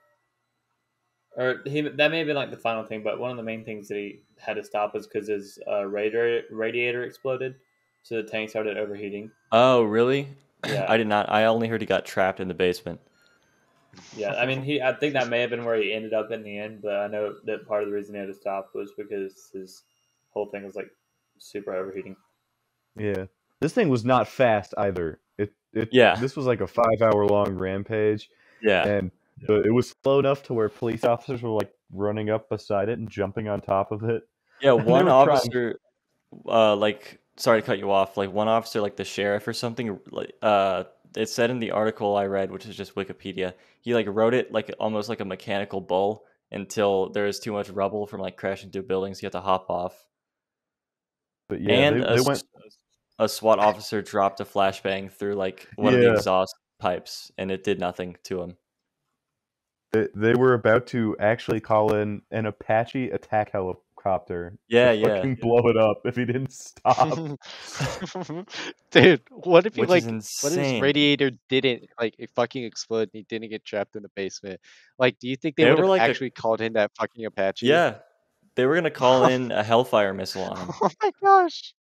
or that may have been like the final thing, but one of the main things that he had to stop was because his radiator exploded, so the tank started overheating. Oh, really? Yeah. I did not. I only heard he got trapped in the basement. Yeah, I mean, I think that may have been where he ended up in the end, but I know that part of the reason he had to stop was because his whole thing was like super overheating. Yeah, this thing was not fast either. Yeah. This was like a 5-hour long rampage. Yeah. And it was slow enough to where police officers were like running up beside it and jumping on top of it. Yeah, one officer, like, sorry to cut you off. Like one officer, like the sheriff or something, like it said in the article I read, which is just Wikipedia, he like wrote it like almost like a mechanical bull until there is too much rubble from like crashing through buildings. You have to hop off. But yeah, And they went. a SWAT officer dropped a flashbang through like one of the exhaust pipes, and it did nothing to him. They were about to actually call in an Apache attack helicopter. Yeah, to fucking blow it up if he didn't stop. Dude, what if he Which like, is what if his insane. radiator didn't like it fucking explode and he didn't get trapped in the basement? Like, do you think they They would were have like actually called in that fucking Apache? Yeah, they were gonna call in a Hellfire missile on him. Oh my gosh,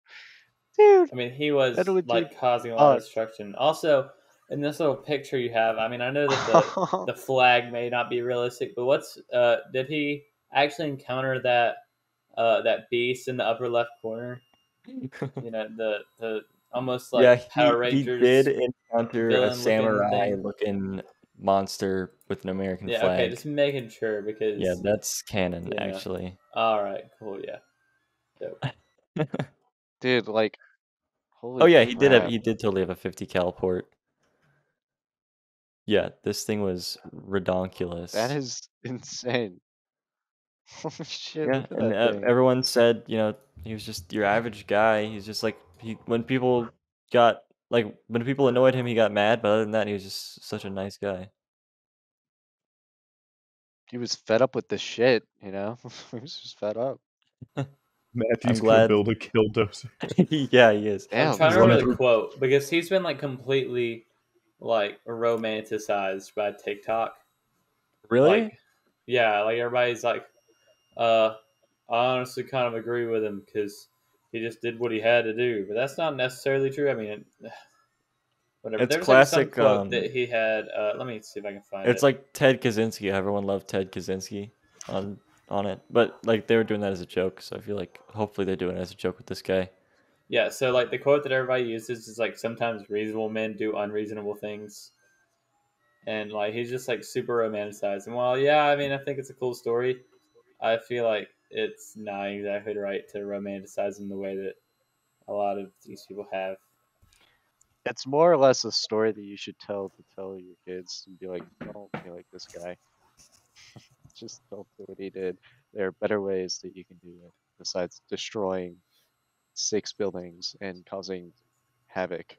Dude, I mean, he was that would like do causing a lot of not. destruction. Also, in this little picture you have, I mean, I know that the flag may not be realistic, but what's did he actually encounter that beast in the upper left corner? You know, the almost Yeah, like Power he did Rangers encounter a villain looking samurai thing. looking monster with an American Yeah, okay, flag. just making sure Yeah, because that's canon, you know. actually. All right, cool, yeah. Dope. Dude, like, Oh holy yeah, crap. he did totally have a 50 cal port. Yeah, this thing was That redonkulous. is insane. Holy shit, Yeah, look at and that thing. everyone said, you know, he was just your average guy. He's just like when people got when people annoyed him, he got mad. But other than that, he was just such a nice guy. He was fed up with the shit, you know? He was just fed up. Matthew's I'm gonna glad. build a killdozer. Yeah, he is. I'm Damn, trying to Run remember the through. quote because he's been like completely like romanticized by TikTok. Like, Really? yeah, like everybody's like, I honestly kind of agree with him because he just did what he had to do, but that's not necessarily true. I mean, whatever. It's There was like some classic. quote that he had. Let me see if I can find It's it. like Ted Kaczynski. Everyone loved Ted Kaczynski on it, but like they were doing that as a joke. So I feel like hopefully they're doing it as a joke with this guy. Yeah, so like the quote that everybody uses is like sometimes reasonable men do unreasonable things. And like he's just like super romanticized. And while yeah, I mean I think it's a cool story, I feel like it's not exactly right to romanticize him the way that a lot of these people have. it's more or less a story that you should tell your kids and be like, don't be like this guy. Just don't do what he did. There are better ways that you can do it besides destroying 6 buildings and causing havoc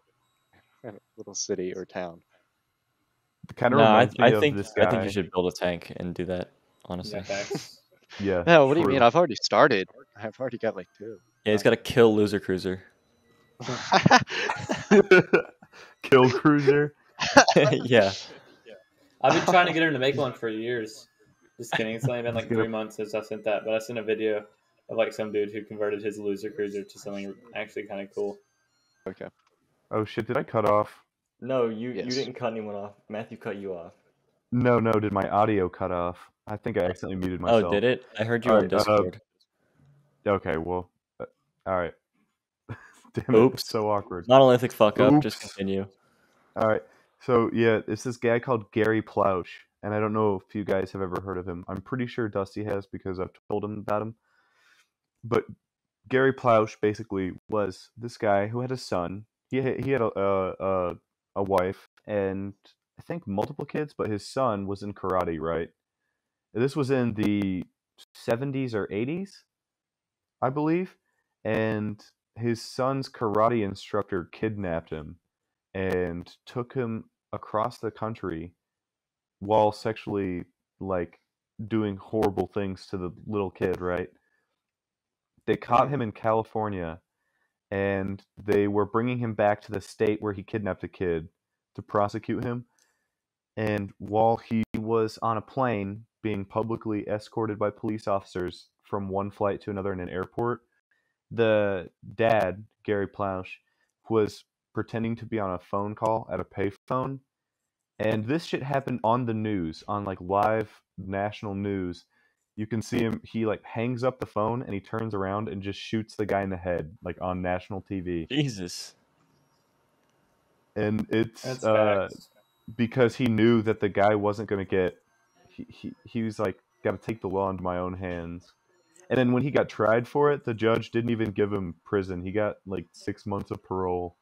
in a little city or town. It kind of No, reminds me of this I think you guy. should build a tank and do that. Yeah, Honestly, facts. Yeah, No, what do you mean? true. I've already started. I've already got like 2. yeah, he's got to kill Loser Cruiser. Kill cruiser. Yeah, I've been trying to get him to make one for years. Just kidding. It's only been He's like gonna 3 months since I sent that, but I sent a video of like some dude who converted his loser cruiser to something actually kind of cool. Okay. Oh shit, did I cut off? no, you Yes. didn't cut anyone off. Matthew cut you off. No, did my audio cut off? I think I accidentally muted Oh, myself. did it? I heard you on Alright, Discord. okay, well, alright. Damn it, Oops. it's so awkward. Monolithic fuck up. Just Oops. continue. Alright, so yeah, it's this guy called Gary Plouch, and I don't know if you guys have ever heard of him. I'm pretty sure Dusty has because I've told him about him. But Gary Plouch basically was this guy who had a son. He had a wife and I think multiple kids, but his son was in karate, right? This was in the 70s or 80s, I believe, and his son's karate instructor kidnapped him and took him across the country while sexually like doing horrible things to the little kid, right? They caught him in California and they were bringing him back to the state where he kidnapped a kid to prosecute him. And while he was on a plane being publicly escorted by police officers from one flight to another in an airport, the dad, Gary Plouch, was pretending to be on a phone call at a payphone. And this shit happened on the news, on like live national news. You can see him, he like hangs up the phone and he turns around and just shoots the guy in the head, like on national TV. Jesus. And it's That's facts. because he knew that the guy wasn't going to get, he was like, got to take the law into my own hands. And then when he got tried for it, the judge didn't even give him prison. He got like 6 months of parole.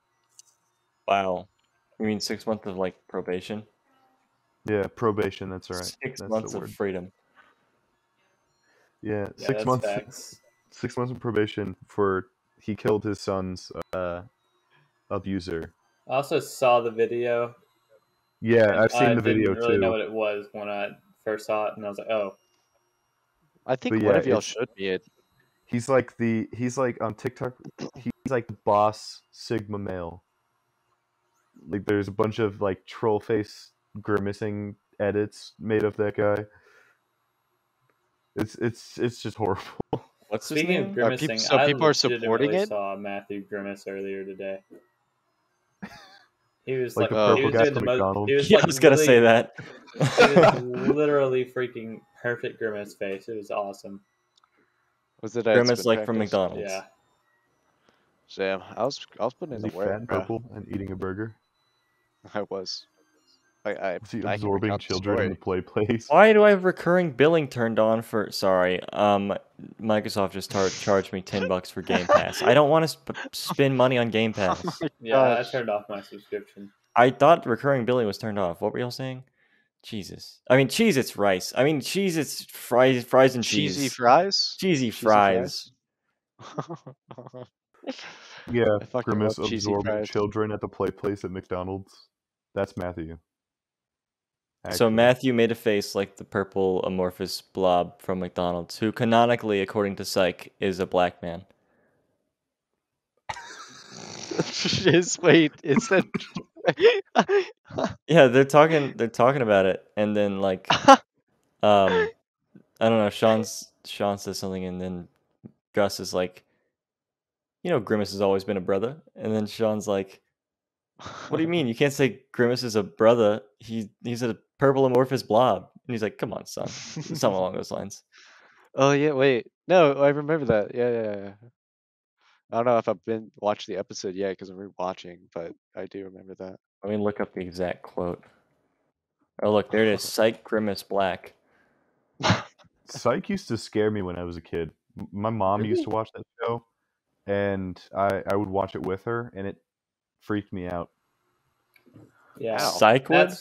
Wow. You mean 6 months of like probation? Yeah, probation, that's right. 6 That's months the of word. freedom. Yeah, Yeah, 6 that's months. facts. 6 months of probation for he killed his son's abuser. I also saw the video. Yeah, And I've I seen the didn't video really know too. what it was when I first saw it, and I was like, "Oh, I think But one yeah, of y'all it's showed me it. he's like on TikTok. He's like the boss Sigma male. Like there's a bunch of like troll face grimacing edits made of that guy. It's just horrible. What's his Speaking of name? grimacing, so I people are supporting legitimately it? saw Matthew grimace earlier today. He was Like like, the purple he was guy doing from the most. McDonald's. He was Yeah, like I was gonna say literally, that. he was literally freaking perfect grimace face. It was awesome. Was it at Grimace spin like from practice? McDonald's. Yeah. Damn, I was putting in Is the he work, fat and bro. purple and eating a burger? I was. I Was he can absorbing recount the children in the story. play place? Why do I have recurring billing turned on for? Sorry, Microsoft just charged me $10 for Game Pass. I don't want to spend money on Game Oh Pass. my Yeah, I gosh. turned off my subscription. I thought recurring billing was turned off. What were y'all saying? Jesus. I mean, Cheez-Its rice. I mean, Cheez-Its fries and Cheesy cheese. fries? Cheesy Cheesy fries. Yeah, I fucking Grimace love cheesy absorbing fries. children at the play place at McDonald's. That's Matthew. So Actually. Matthew made a face like the purple amorphous blob from McDonald's, who canonically, according to Psych, is a black man. Wait, is that Yeah, they're talking about it, and then like I don't know, Sean says something, and then Gus is like, Grimace has always been a brother, and then Sean's like, what do you mean? You can't say Grimace is a brother. He's a purple amorphous blob. And he's like, come on, son. Something along those lines. Oh yeah, wait. No, I remember that. Yeah. I don't know if I've been watched the episode yet because I'm rewatching, but I do remember that. Let me look up the exact quote. Oh, look, there it is. Psych Grimace Black. Psych used to scare me when I was a kid. My mom used to watch that show, and I would watch it with her, and it freaked me out. Yeah. Ow. Psych would?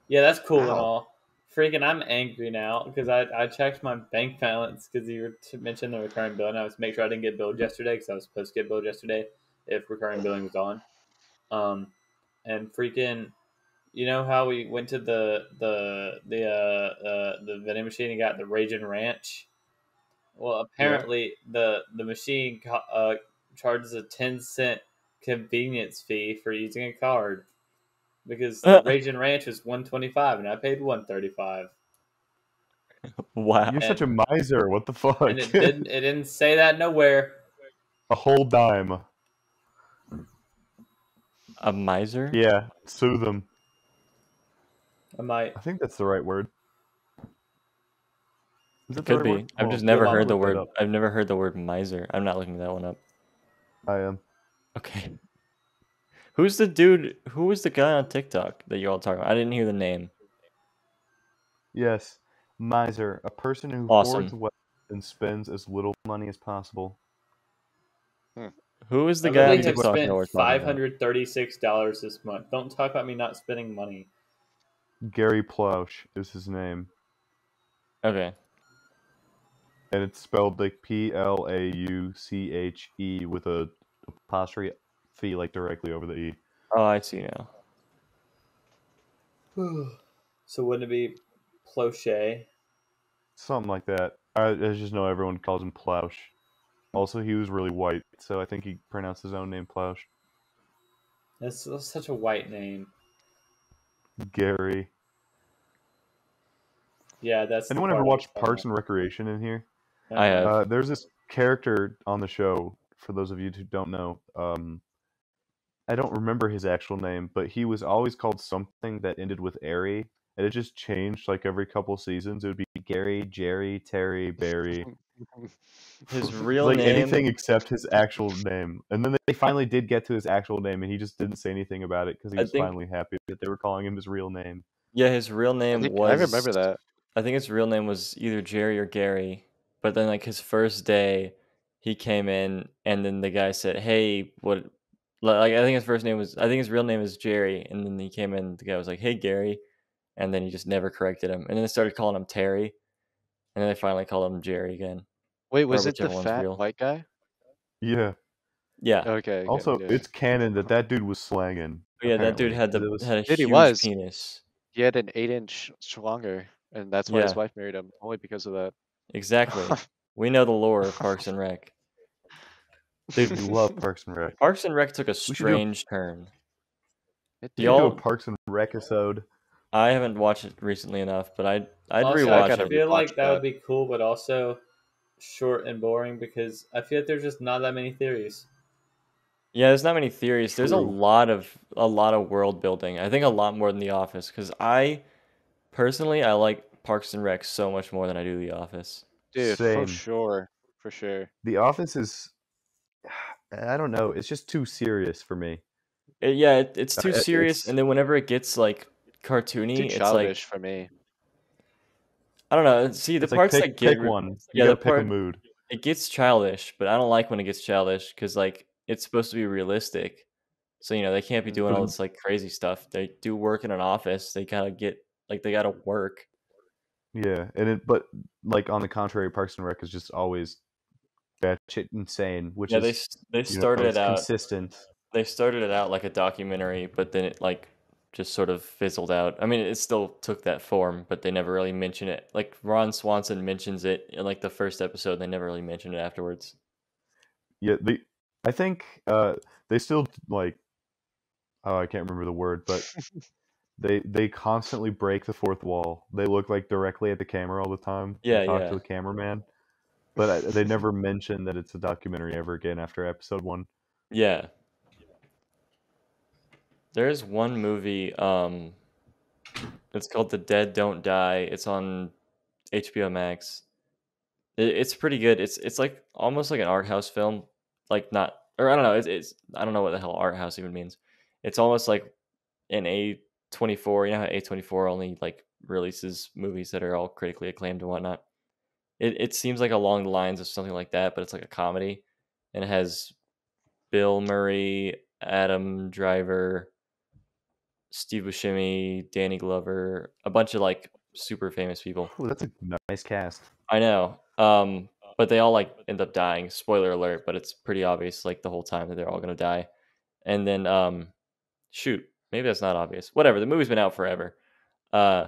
That's cool and Ow. all. Freaking, I'm angry now because I checked my bank balance because you mentioned the recurring bill, and I was make sure I didn't get billed yesterday because I was supposed to get billed yesterday if recurring billing was on. And freaking, you know how we went to the vending machine and got the Ragin' Ranch? Well, apparently the machine charges a 10-cent convenience fee for using a card because the Ragin' Ranch was $1.25 and I paid $1.35. Wow. You're such a miser. What the fuck? And it didn't say that nowhere. A whole dime. A miser? Yeah, sue them. I might. I think that's the right word. Is It that the could right be. word? I've Oh, just never I'll heard the look that word. up. I've never heard the word miser. I'm not looking that one up. I am. Okay. Who's the dude? Who was the guy on TikTok that you all talking about? I didn't hear the name. Yes. Miser, a person who Awesome. hoards wealth and spends as little money as possible. Who is the I guy on literally have TikTok that spent we're talking about? $536 this month. Don't talk about me not spending money. Gary Plouch is his name. Okay. And it's spelled like Plauche with a apostrophe like directly over the E. Oh, I see now. So wouldn't it be Ploche? Something like that. I just know everyone calls him Plouch. Also, he was really white, so I think he pronounced his own name Plouch. That's such a white name. Gary. Yeah, that's the Anyone part ever I was watched talking Parks and Recreation in here? I have. There's this character on the show, for those of you who don't know. I don't remember his actual name, but he was always called something that ended with Airy, and it just changed like every couple seasons. It would be Gary, Jerry, Terry, Barry. His real like name. anything except his actual name. And then they finally did get to his actual name, and he just didn't say anything about it because he was finally happy that they were calling him his real name. Yeah, his real name was. I remember that. I think his real name was either Jerry or Gary. But then, like his first day, he came in, and then the guy said, "Hey, what?" Like I think his first name was. I think his real name is Jerry, and then he came in. The guy was like, "Hey, Gary," and then he just never corrected him. And then they started calling him Terry, and then they finally called him Jerry again. Wait, was it the whichever one's fat real. white guy? Yeah. Yeah. Okay. Also, yeah. it's canon that dude was slanging. Yeah, that dude apparently. had a Dude, he huge was. penis. He had an 8-inch schwanger, and that's why his Yeah. wife married him, only because of that. Exactly. We know the lore of Parks and Rec. Dude, we love Parks and Rec. Parks and Rec took a should do a- strange turn. It We did. should do Y'all- a Parks and Rec episode. I haven't watched it recently enough, but I'd Also, rewatch I it. feel like rewatch that would that. be cool, but also short and boring because I feel like there's just not that many theories. Yeah, there's not many theories. There's a True. lot of world building. I think a lot more than The Office, because I personally I like Parks and Rec so much more than I do The Office. Dude, for Same. sure. For sure. The Office is, I don't know, it's just too serious for me. It's too serious, It's and then whenever it gets like Too cartoony, it's like childish for me. I don't know. See, the it's like parts that get pick one. You yeah, the gotta pick a part mood. it gets childish, but I don't like when it gets childish because like it's supposed to be realistic. So they can't be doing all But this like crazy stuff. They do work in an office. They kind of get like they got to work. yeah, but like on the contrary, Parks and Rec is just always batshit insane, which Yeah, is they started it it's out. consistent. They started it out like a documentary, but then it like just sort of fizzled out. I mean, it still took that form, but they never really mention it. Like Ron Swanson mentions it in like the first episode. They never really mentioned it afterwards. Yeah, I think they still like, oh, I can't remember the word, but they constantly break the fourth wall. They look like directly at the camera all the time Yeah, and talk to yeah, the cameraman. But they never mention that it's a documentary ever again after episode 1. yeah. There's one movie. It's called The Dead Don't Die. It's on HBO Max. It's pretty good. It's like almost like an art house film, like not or I don't know. It's I don't know what the hell art house even means. It's almost like an A24. You know how A24 only like releases movies that are all critically acclaimed and whatnot. It seems like along the lines of something like that, but it's like a comedy, and it has Bill Murray, Adam Driver, Steve Buscemi, Danny Glover, a bunch of like super famous people. Ooh, that's a nice cast. I know. But they all like end up dying. Spoiler alert, but it's pretty obvious like the whole time that they're all gonna die. And then shoot, maybe that's not obvious. Whatever, the movie's been out forever. Uh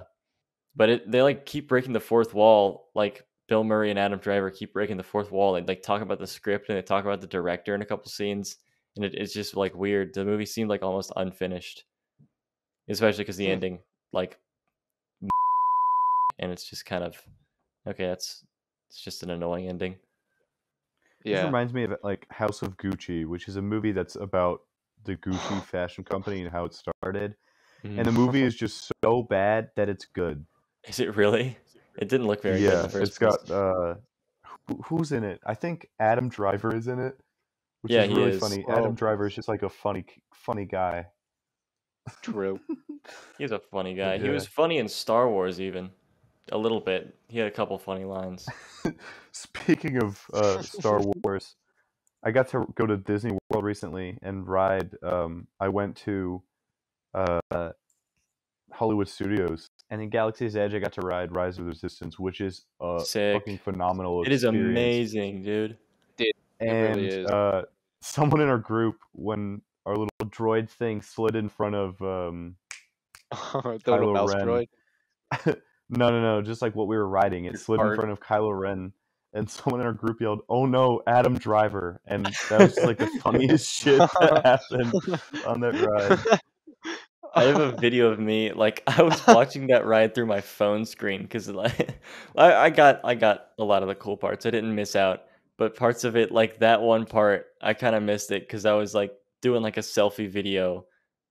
but they like keep breaking the fourth wall, like Bill Murray and Adam Driver keep breaking the fourth wall. They like talk about the script and they talk about the director in a couple scenes, and it's just like weird. The movie seemed like almost unfinished. Especially because the Hmm. ending, like and it's just kind of okay, it's just an annoying ending. This Yeah. reminds me of like House of Gucci, which is a movie that's about the Gucci fashion company and how it started. And the movie is just so bad that it's good. Is it really? It didn't look very good in Yeah, the first it's place. got who's in it? I think Adam Driver is in it, which Yeah, is he really is. funny. Oh, Adam Driver is just like a funny guy. true. He's a funny But guy. He yeah. was funny in Star Wars even. A little bit. He had a couple funny lines. Speaking of Star Wars, I got to go to Disney World recently and ride. I went to uh, Hollywood Studios, and in Galaxy's Edge, I got to ride Rise of the Resistance, which is a fucking Sick. phenomenal It is experience. amazing, dude. It really And is. someone in our group, when our little droid thing slid in front of The little Kylo mouse Ren. droid. No, just like what we were riding, it Your slid in cart. front of Kylo Ren, and someone in our group yelled, "Oh no, Adam Driver!" And that was just like the funniest shit that happened on that ride. I have a video of me like I was watching that ride through my phone screen because like I got a lot of the cool parts. I didn't miss out, but parts of it like that one part I kind of missed it because I was like doing like a selfie video.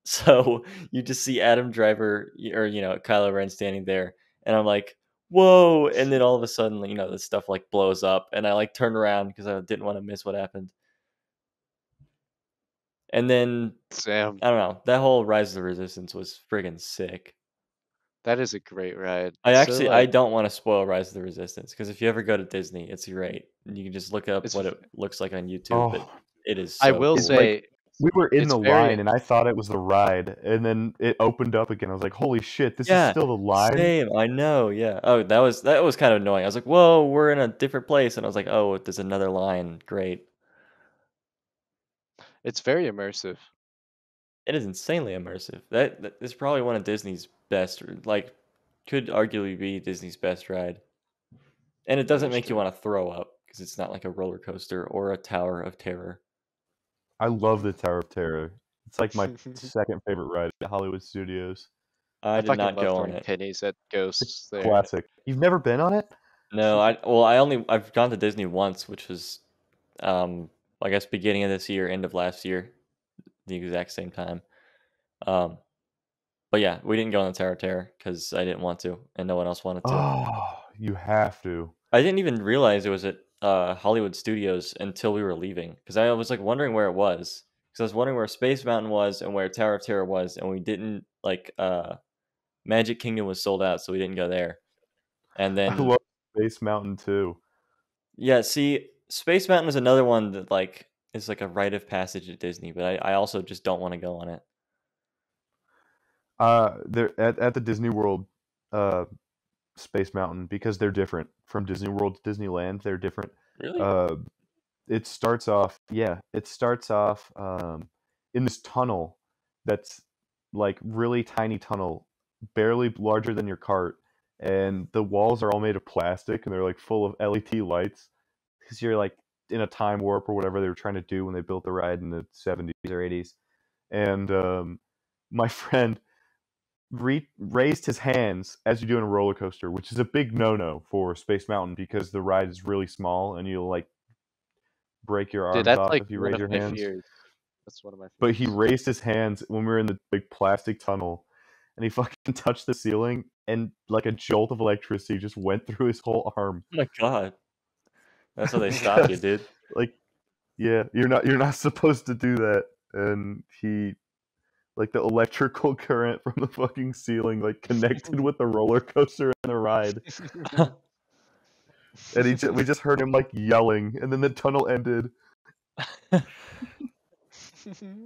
So you just see Adam Driver or Kylo Ren standing there, and I'm like, whoa! And then all of a sudden, the stuff like blows up, and I like turn around because I didn't want to miss what happened. And then Sam, I don't know. That whole Rise of the Resistance was friggin' sick. that is a great ride. I It's so actually I don't want to spoil Rise of the Resistance because if you ever go to Disney, it's great. You can just look up it's what it looks like on YouTube, but Oh, it is I so will it's cool. like say we were in it's the very line, and I thought it was the ride, and then it opened up again. I was like, "Holy shit, this is Yeah, still the line!" same. I know. Yeah. Oh, that was kind of annoying. I was like, "Whoa, we're in a different place," and I was like, "Oh, there's another line. Great." it's very immersive. It is insanely immersive. That is probably one of Disney's best, like, could arguably be Disney's best ride. And it That doesn't is make you true. want to throw up because it's not like a roller coaster or a Tower of Terror. I love the Tower of Terror. It's like my second favorite ride at Hollywood Studios. I I did fucking not love go on throwing it. pennies at It's ghosts there. classic. You've never been on it? No, I've gone to Disney once, which was I guess beginning of this year, end of last year, the exact same time. Um, but yeah, we didn't go on the Tower of Terror because I didn't want to, and no one else wanted to. Oh, you have to. I didn't even realize it was at Hollywood Studios until we were leaving because I was like wondering where it was because I was wondering where Space Mountain was and where Tower of Terror was, and we didn't like Magic Kingdom was sold out, so we didn't go there. And I then love Space Mountain too. yeah, see, Space Mountain is another one that like is like a rite of passage at Disney, but I also just don't want to go on it. They're at the Disney World, Space Mountain, because they're different from Disney World to Disneyland. They're different. Really? It starts off in this tunnel that's like really tiny tunnel, barely larger than your cart, and the walls are all made of plastic and they're like full of LED lights because you're like in a time warp or whatever they were trying to do when they built the ride in the 70s or 80s. And my friend raised his hands as you do in a roller coaster, which is a big no-no for Space Mountain because the ride is really small and you'll like break your Dude, arms that's off like if you one raise of your my hands. fears. That's one of my fears. But he raised his hands when we were in the big plastic tunnel, and he fucking touched the ceiling, and like a jolt of electricity just went through his whole arm. Oh my god, that's how they stop you, dude. Like, yeah, you're not supposed to do that, and he. Like the electrical current from the fucking ceiling, like connected with the roller coaster and the ride, and we just heard him like yelling, and then the tunnel ended.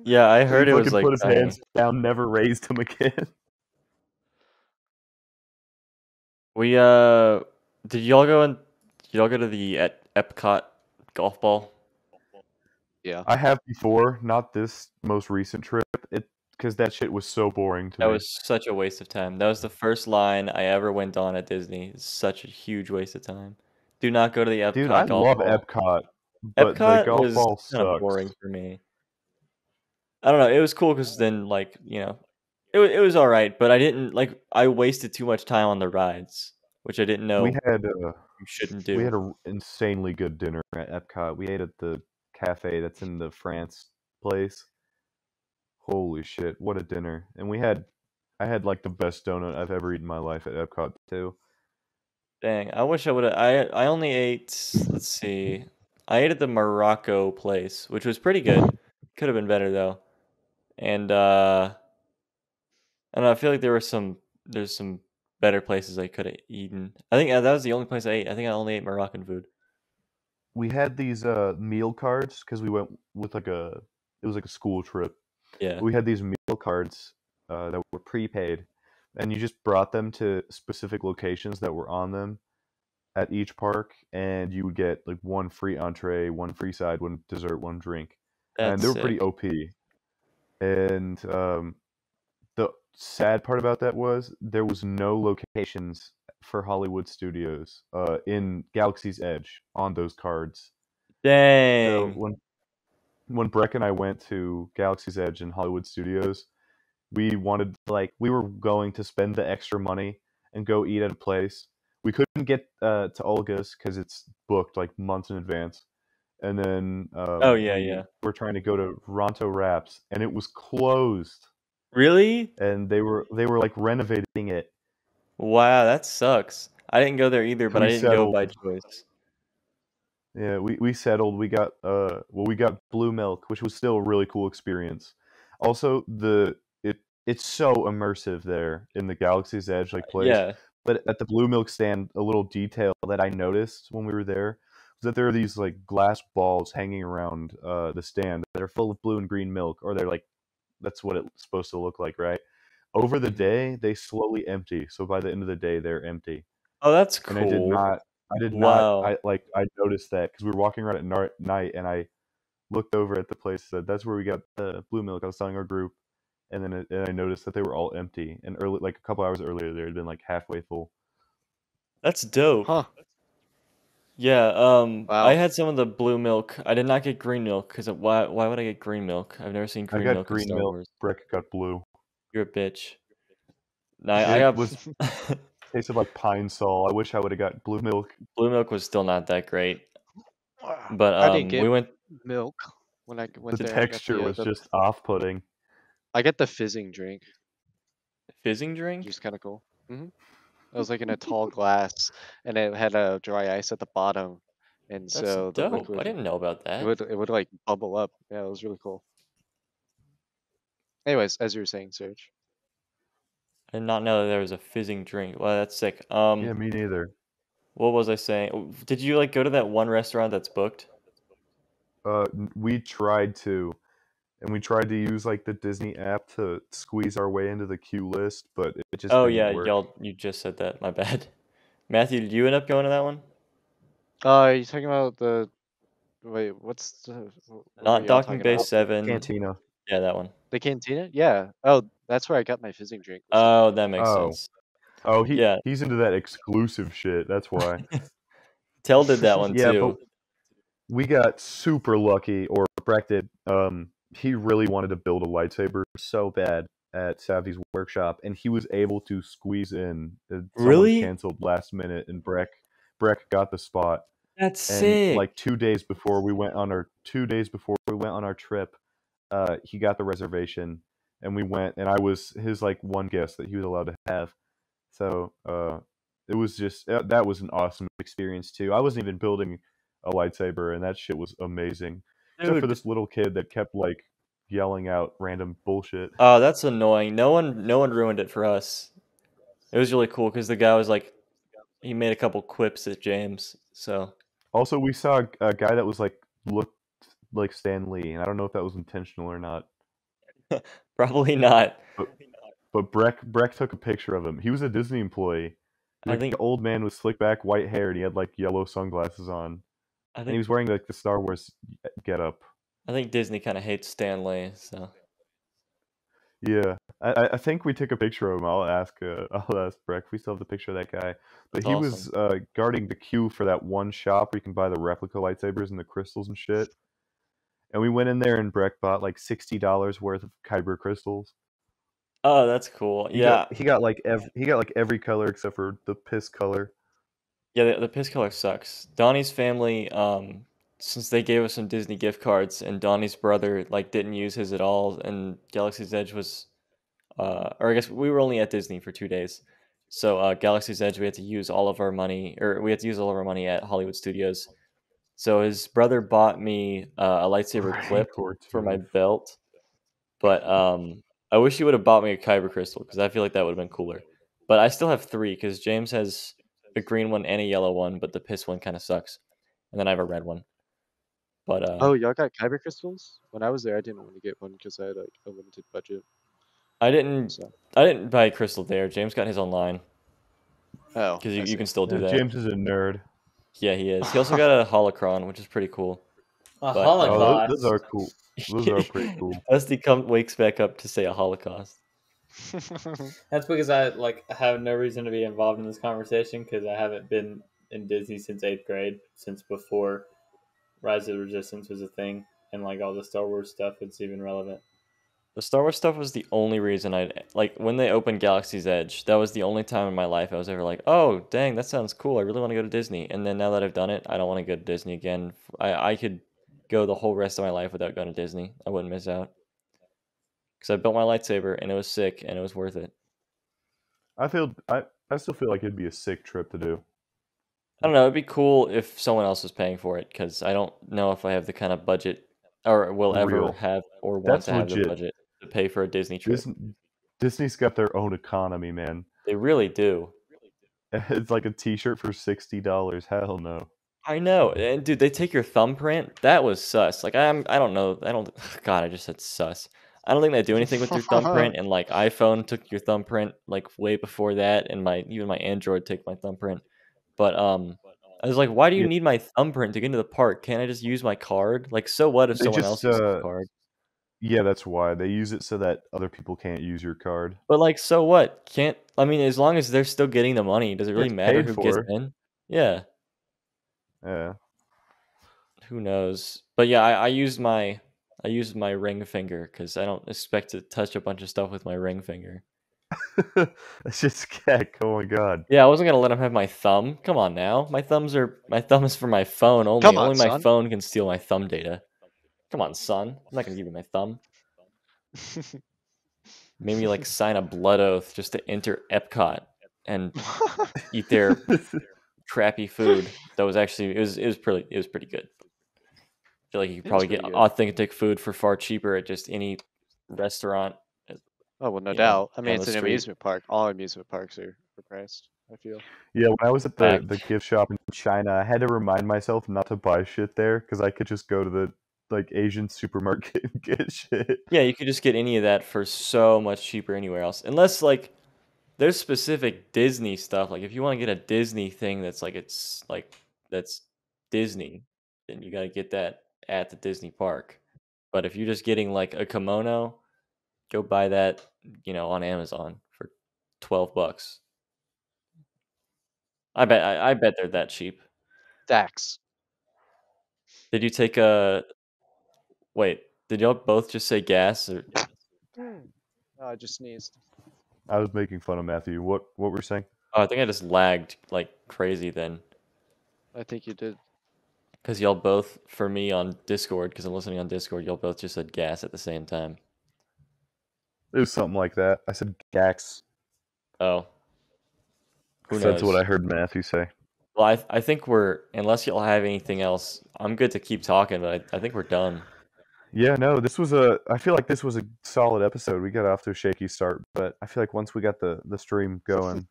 Yeah, I And heard he it was fucking like put his dying. hands down, never raised him again. We did y'all go to the at Epcot golf ball? Yeah. I have before, not this most recent trip, because that shit was so boring to That me. was such a waste of time. That was the first line I ever went on at Disney. It's such a huge waste of time. Do not go to the Dude, Epcot I golf love ball. Epcot, but the Epcot golf was ball kind of sucks. boring for me. I don't know. It was cool because then, like, it was all right. But I didn't like. I wasted too much time on the rides, which I didn't know We had you shouldn't we do. had an insanely good dinner at Epcot. We ate at the cafe that's in the France place. Holy shit, what a dinner! And I had like the best donut I've ever eaten in my life at Epcot too. Dang, I wish I would have. I only ate. Let's see. I ate at the Morocco place, which was pretty good. Could have been better though. And I don't know. I feel like there's some better places I could have eaten. I think that was the only place I ate. I think I only ate Moroccan food. We had these meal cards because we went with it was like a school trip. Yeah. We had these meal cards that were prepaid, and you just brought them to specific locations that were on them at each park, and you would get like one free entree, one free side, one dessert, one drink, and That's they were sick. pretty OP. And the sad part about that was there was no locations for Hollywood Studios in Galaxy's Edge on those cards. So Dang. when Breck and I went to Galaxy's Edge and Hollywood Studios, we were going to spend the extra money and go eat at a place. We couldn't get to Olga's because it's booked like months in advance. And then Oh yeah. we're trying to go to Ronto Wraps, and it was closed. Really? And they were like renovating it. Wow, that sucks. I didn't go there either, but I We didn't go by choice. Yeah, we settled. We got we got blue milk, which was still a really cool experience. Also, it's so immersive there in the Galaxy's Edge like place. Yeah. But at the blue milk stand, a little detail that I noticed when we were there was that there are these like glass balls hanging around the stand that are full of blue and green milk, or they're like that's what it's supposed to look like, right? Over the day, they slowly empty. So by the end of the day, they're empty. Oh, that's And cool. I Wow. noticed that because we were walking around at night, and I looked over at the place and said, "That's where we got the blue milk." I was telling our group, and then I noticed that they were all empty. And early, like a couple hours earlier, they had been like halfway full. That's dope. Huh. Yeah, Wow. I had some of the blue milk. I did not get green milk because why would I get green milk? I've never seen I green got milk in green Star milk. Wars. Breck got blue. You're a bitch. No, I It got was tasted like Pine Sol. I wish I would have got blue milk. Blue milk was still not that great, but I didn't get we went. milk when I went The there. I got texture was the just off-putting. I get the fizzing drink, Fizzing which drink? is kind of cool. It was like in a tall glass, and it had a dry ice at the bottom, and That's so the dope. I liquid didn't know about that. it would like bubble up. Yeah, it was really cool. Anyways, as you were saying, Serge. I did not know that there was a fizzing drink. Well, that's sick. Yeah, me neither. What was I saying? Did you like go to that one restaurant that's booked? We tried to, and we tried to use like the Disney app to squeeze our way into the queue list, but it just Oh didn't yeah, work. you just said that. My bad. Matthew, did you end up going to that one? Are you talking about the? Wait, what's the? What were Not y'all Docking talking Bay about? 7. Cantina. Yeah, that one. The cantina? Yeah. Oh, that's where I got my fizzing drink. Was the Oh, cantina. that makes Oh. sense. Oh, Yeah. he's into that exclusive shit. That's why. Tell did that one Yeah, too. but we got super lucky, or Breck did. He really wanted to build a lightsaber so bad at Savvy's workshop, and he was able to squeeze in. Someone Really? canceled last minute, and Breck got the spot. That's And sick. like 2 days before we went on our trip, he got the reservation, and we went, and I was his like one guest that he was allowed to have. So it was just that was an awesome experience too. I wasn't even building a lightsaber, and that shit was amazing. Except for Dude. this little kid that kept like yelling out random bullshit. Oh, that's annoying. No one ruined it for us. It was really cool because the guy was like, he made a couple quips at James. So Also, we saw a guy that was like looked like Stan Lee, and I don't know if that was intentional or not. probably not. But Breck took a picture of him. He was a Disney employee. I Like think the old man with slick back white hair, and he had like yellow sunglasses on, I and he think was wearing like the Star Wars getup. I think Disney kind of hates Stan Lee. So Yeah, I think we took a picture of him. I'll ask Breck if we still have the picture of that guy. But that's he awesome. was guarding the queue for that one shop where you can buy the replica lightsabers and the crystals and shit. And we went in there, and Breck bought like $60 worth of kyber crystals. Oh, that's cool. Yeah, He got like every color except for the piss color. yeah. The piss color sucks. Donnie's family, since they gave us some Disney gift cards, and Donnie's brother like didn't use his at all, and Galaxy's Edge was, or I guess we were only at Disney for 2 days, so Galaxy's Edge we had to use all of our money, or we had to use all of our money at Hollywood Studios. So his brother bought me a lightsaber clip Rancor for my tooth. belt, but I wish he would have bought me a kyber crystal because I feel like that would have been cooler. But I still have 3 because James has a green one and a yellow one, but the piss one kind of sucks. And then I have a red one. But Oh, y'all got kyber crystals? When I was there, I didn't want to get one because I had like a limited budget. I didn't So. buy a crystal there. James got his online Oh, because I you see. can still do that. James is a nerd. Yeah, he is. He also got a holocron, which is pretty cool. A But, Oh, Holocaust. those are cool. Those are pretty cool. Dusty wakes back up to say a holocaust. That's because I have no reason to be involved in this conversation because I haven't been in Disney since 8th grade, since before Rise of the Resistance was a thing, and like all the Star Wars stuff, it's even relevant. The Star Wars stuff was the only reason like when they opened Galaxy's Edge. That was the only time in my life I was ever like, "Oh, dang, that sounds cool. I really want to go to Disney." And then now that I've done it, I don't want to go to Disney again. I could go the whole rest of my life without going to Disney. I wouldn't miss out because I built my lightsaber and it was sick and it was worth it. I still feel like it'd be a sick trip to do. I don't know. It'd be cool if someone else was paying for it because I don't know if I have the kind of budget or will ever Real. have or want That's to have the legit. budget to pay for a Disney trip. Disney's got their own economy, man. They really do. It's like a T-shirt for $60. Hell no. I know, and dude, they take your thumbprint. That was sus. Like I don't know. I don't. God, I just said sus. I don't think they do anything with your thumbprint. And like iPhone took your thumbprint like way before that, and even my Android took my thumbprint. But I was like, why do you Yeah. need my thumbprint to get into the park? Can't I just use my card? Like, so what if They someone just, else uses the card? Yeah, that's why they use it so that other people can't use your card. But like, so what? Can't I mean, as long as they're still getting the money, does it really It's matter paid who gets for. in? Yeah. Yeah. Who knows? But yeah, I use my ring finger because I don't expect to touch a bunch of stuff with my ring finger. That's just Keck. Oh my god. Yeah, I wasn't gonna let him have my thumb. Come on now. My thumb is for my phone only. Come on, Only my son. phone can steal my thumb data. Come on, son. I'm not gonna give you my thumb. Made me like sign a blood oath just to enter Epcot and eat their crappy food. That was actually it was pretty good. I feel like you could It is probably get pretty good. authentic food for far cheaper at just any restaurant. Oh well, no You know, doubt. I mean, down it's the an street. amusement park. All amusement parks are priced, I feel. Yeah, when I was at Fact. the gift shop in China, I had to remind myself not to buy shit there because I could just go to the like Asian supermarket and get shit. Yeah, you could just get any of that for so much cheaper anywhere else. Unless like there's specific Disney stuff. Like if you want to get a Disney thing that's Disney, then you got to get that at the Disney park. But if you're just getting like a kimono, go buy that, on Amazon for $12. I bet they're that cheap. Dax. Did you take a wait? Did y'all both just say gas or Oh, I just sneezed. I was making fun of Matthew. What were you saying? Oh, I think I just lagged like crazy then. I think you did. Because y'all both, for me on Discord, because I'm listening on Discord, y'all both just said gas at the same time. It was something like that. I said Gax. Oh. Who 'Cause knows? that's what I heard Matthew say. Well, I think unless y'all have anything else, I'm good to keep talking, but I think we're done. Yeah, no, I feel like this was a solid episode. We got off to a shaky start, but I feel like once we got the stream going.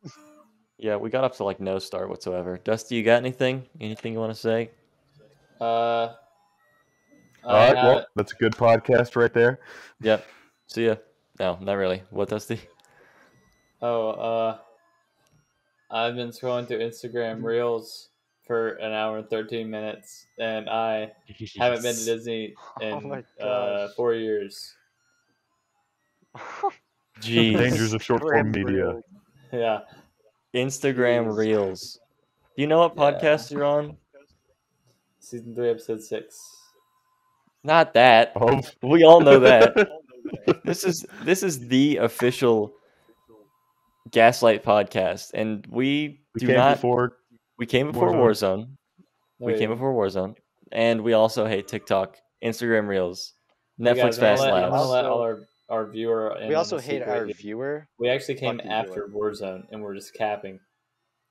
Yeah, we got up to like no start whatsoever. Dusty, you got anything? Anything you want to say? I All right, well, haven't. that's a good podcast right there. Yep. See ya. No, not really. What, Dusty? I've been scrolling through Instagram Reels for an hour and 13 minutes, and I haven't been to Disney Oh my in gosh. 4 years. The dangers Jeez. of short form Instagram media. Reels. Yeah, Instagram Jeez. Reels. Do you know what Yeah. podcast you're on? season 3, episode 6. Not that. Oh. We all know that. This is the official Gaslight podcast, and we We came before. we came before Warzone. Warzone. We came before Warzone, and we also hate TikTok, Instagram Reels, Hey Netflix guys, Fast I'm Labs. gonna let all our viewer in We on also the hate secret our here. viewer. We actually came Fucking after Warzone, and we're just capping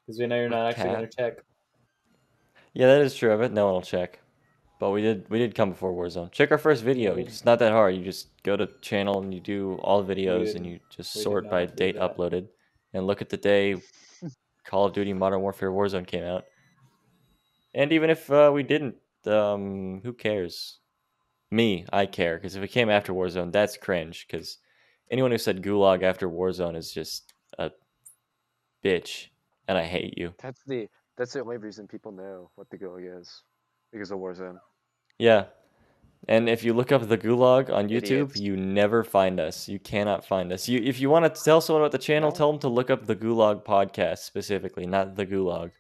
because we know you're not actually gonna check. Yeah, that is true. I bet no one will check, but we did come before Warzone. Check our first video. It's not that hard. You just go to channel and you do all the videos and you just we did sort by not do date that. uploaded, and look at the day Call of Duty Modern Warfare Warzone came out. And even if we didn't, who cares? Me, I care, because if it came after Warzone, that's cringe. Because anyone who said Gulag after Warzone is just a bitch, and I hate you. That's the only reason people know what the Gulag is, because of Warzone. Yeah, and if you look up the Gulag on YouTube, Idiots. you never find us. You cannot find us. If you want to tell someone about the channel, No? tell them to look up the Gulag podcast specifically, not the Gulag,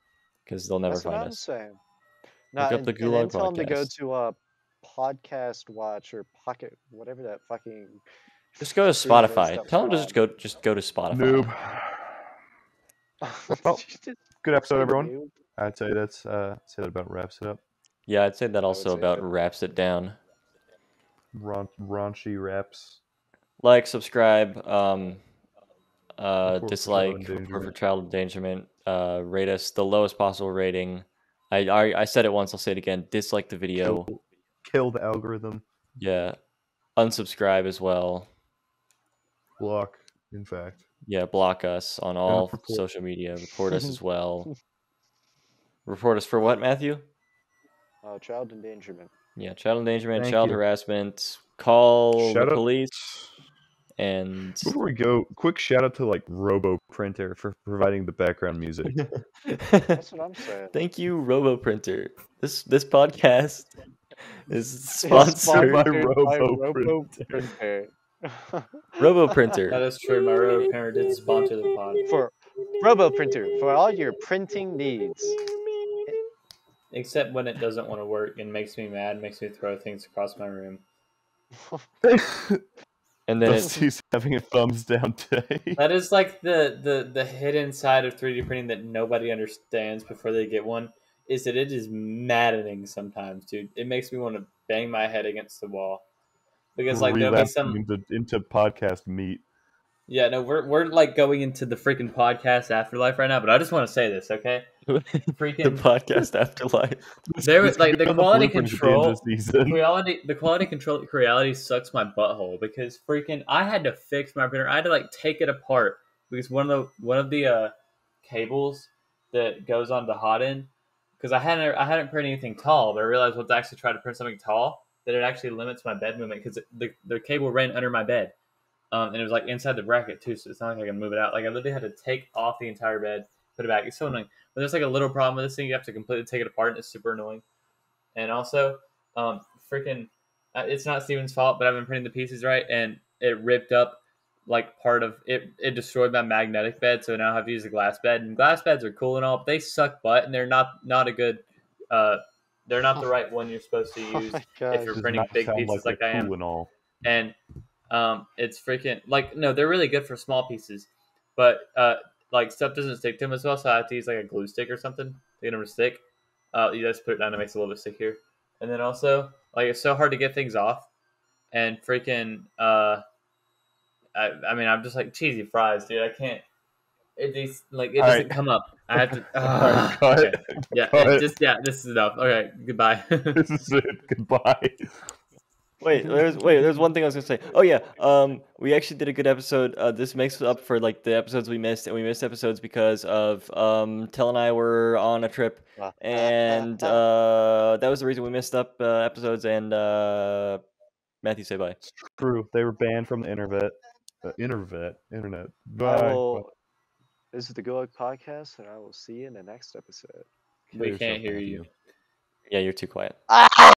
because they'll never That's what find I'm us. saying. Look No, up the and then Gulag tell them to go podcast. to Podcast Watch or Pocket, whatever that fucking. Just go to streaming Spotify. stuff's Tell them to called. just go to Spotify. Noob. Well, Did you just good episode, say everyone. noob? I'd say say that about wraps it up. Yeah, I'd say that I would also say about that. wraps it down. Raunchy raps. Like, subscribe, Report for dislike, child report for endangerment. child endangerment, rate us the lowest possible rating. I said it once, I'll say it again. Dislike the video. Kill the algorithm. Yeah. Unsubscribe as well. Block, in fact. Yeah, block us on all report. social media. Report us as well. Report us for what, Matthew? Child endangerment. Yeah, child endangerment, Thank child you. harassment. Call Shout the out- police. And Before we go, quick shout out to like Robo Printer for providing the background music. That's what I'm saying. thank you, RoboPrinter. This podcast is sponsored by by RoboPrinter. RoboPrinter. That is true. My road parent did sponsor the pod. For RoboPrinter, for all your printing needs. Except when it doesn't want to work and makes me mad, makes me throw things across my room. And then Dusty's having a thumbs down day. That is like the hidden side of 3D printing that nobody understands before they get one. Is that it is maddening sometimes, dude. It makes me want to bang my head against the wall because like there'll be some into podcast meat. Yeah, no, we're like going into the freaking podcast afterlife right now, but I just want to say this, okay? the Freaking podcast afterlife. there was like the quality blueprint at the end control, of the season. the quality control reality sucks my butthole because freaking I had to fix my printer. I had to like take it apart because one of the cables that goes on the hot end because I hadn't printed anything tall, but I realized once I actually tried to print something tall that it actually limits my bed movement because the cable ran under my bed. And it was like inside the bracket too, so it's not like I can move it out. Like I literally had to take off the entire bed, put it back. It's so annoying. But there's like a little problem with this thing. You have to completely take it apart, and it's super annoying. And also, freaking, it's not Steven's fault, but I've been printing the pieces right, and it ripped up like part of it. It destroyed my magnetic bed, so now I have to use a glass bed. And glass beds are cool and all, but they suck butt, and they're not a good. They're not the right one you're supposed to use if you're printing big pieces like I am. And all. And it's freaking like no, they're really good for small pieces, but like stuff doesn't stick to them as well, so I have to use like a glue stick or something to get them to stick. You just put it down, it makes it a little bit stickier. And then also like it's so hard to get things off, and freaking I mean I'm just like cheesy fries, dude. I can't. It doesn't come up. I have to. Okay. Yeah, this is enough. Okay, goodbye. This is it. Goodbye. There's one thing I was gonna say. Oh yeah, we actually did a good episode. This makes up for like the episodes we missed, and we missed episodes because of Tell and I were on a trip, and that was the reason we missed up episodes. And Matthew, say bye. It's true. They were banned from the internet. Bye. This is the Gulag Podcast, and I will see you in the next episode. We can't hear you. Yeah, you're too quiet.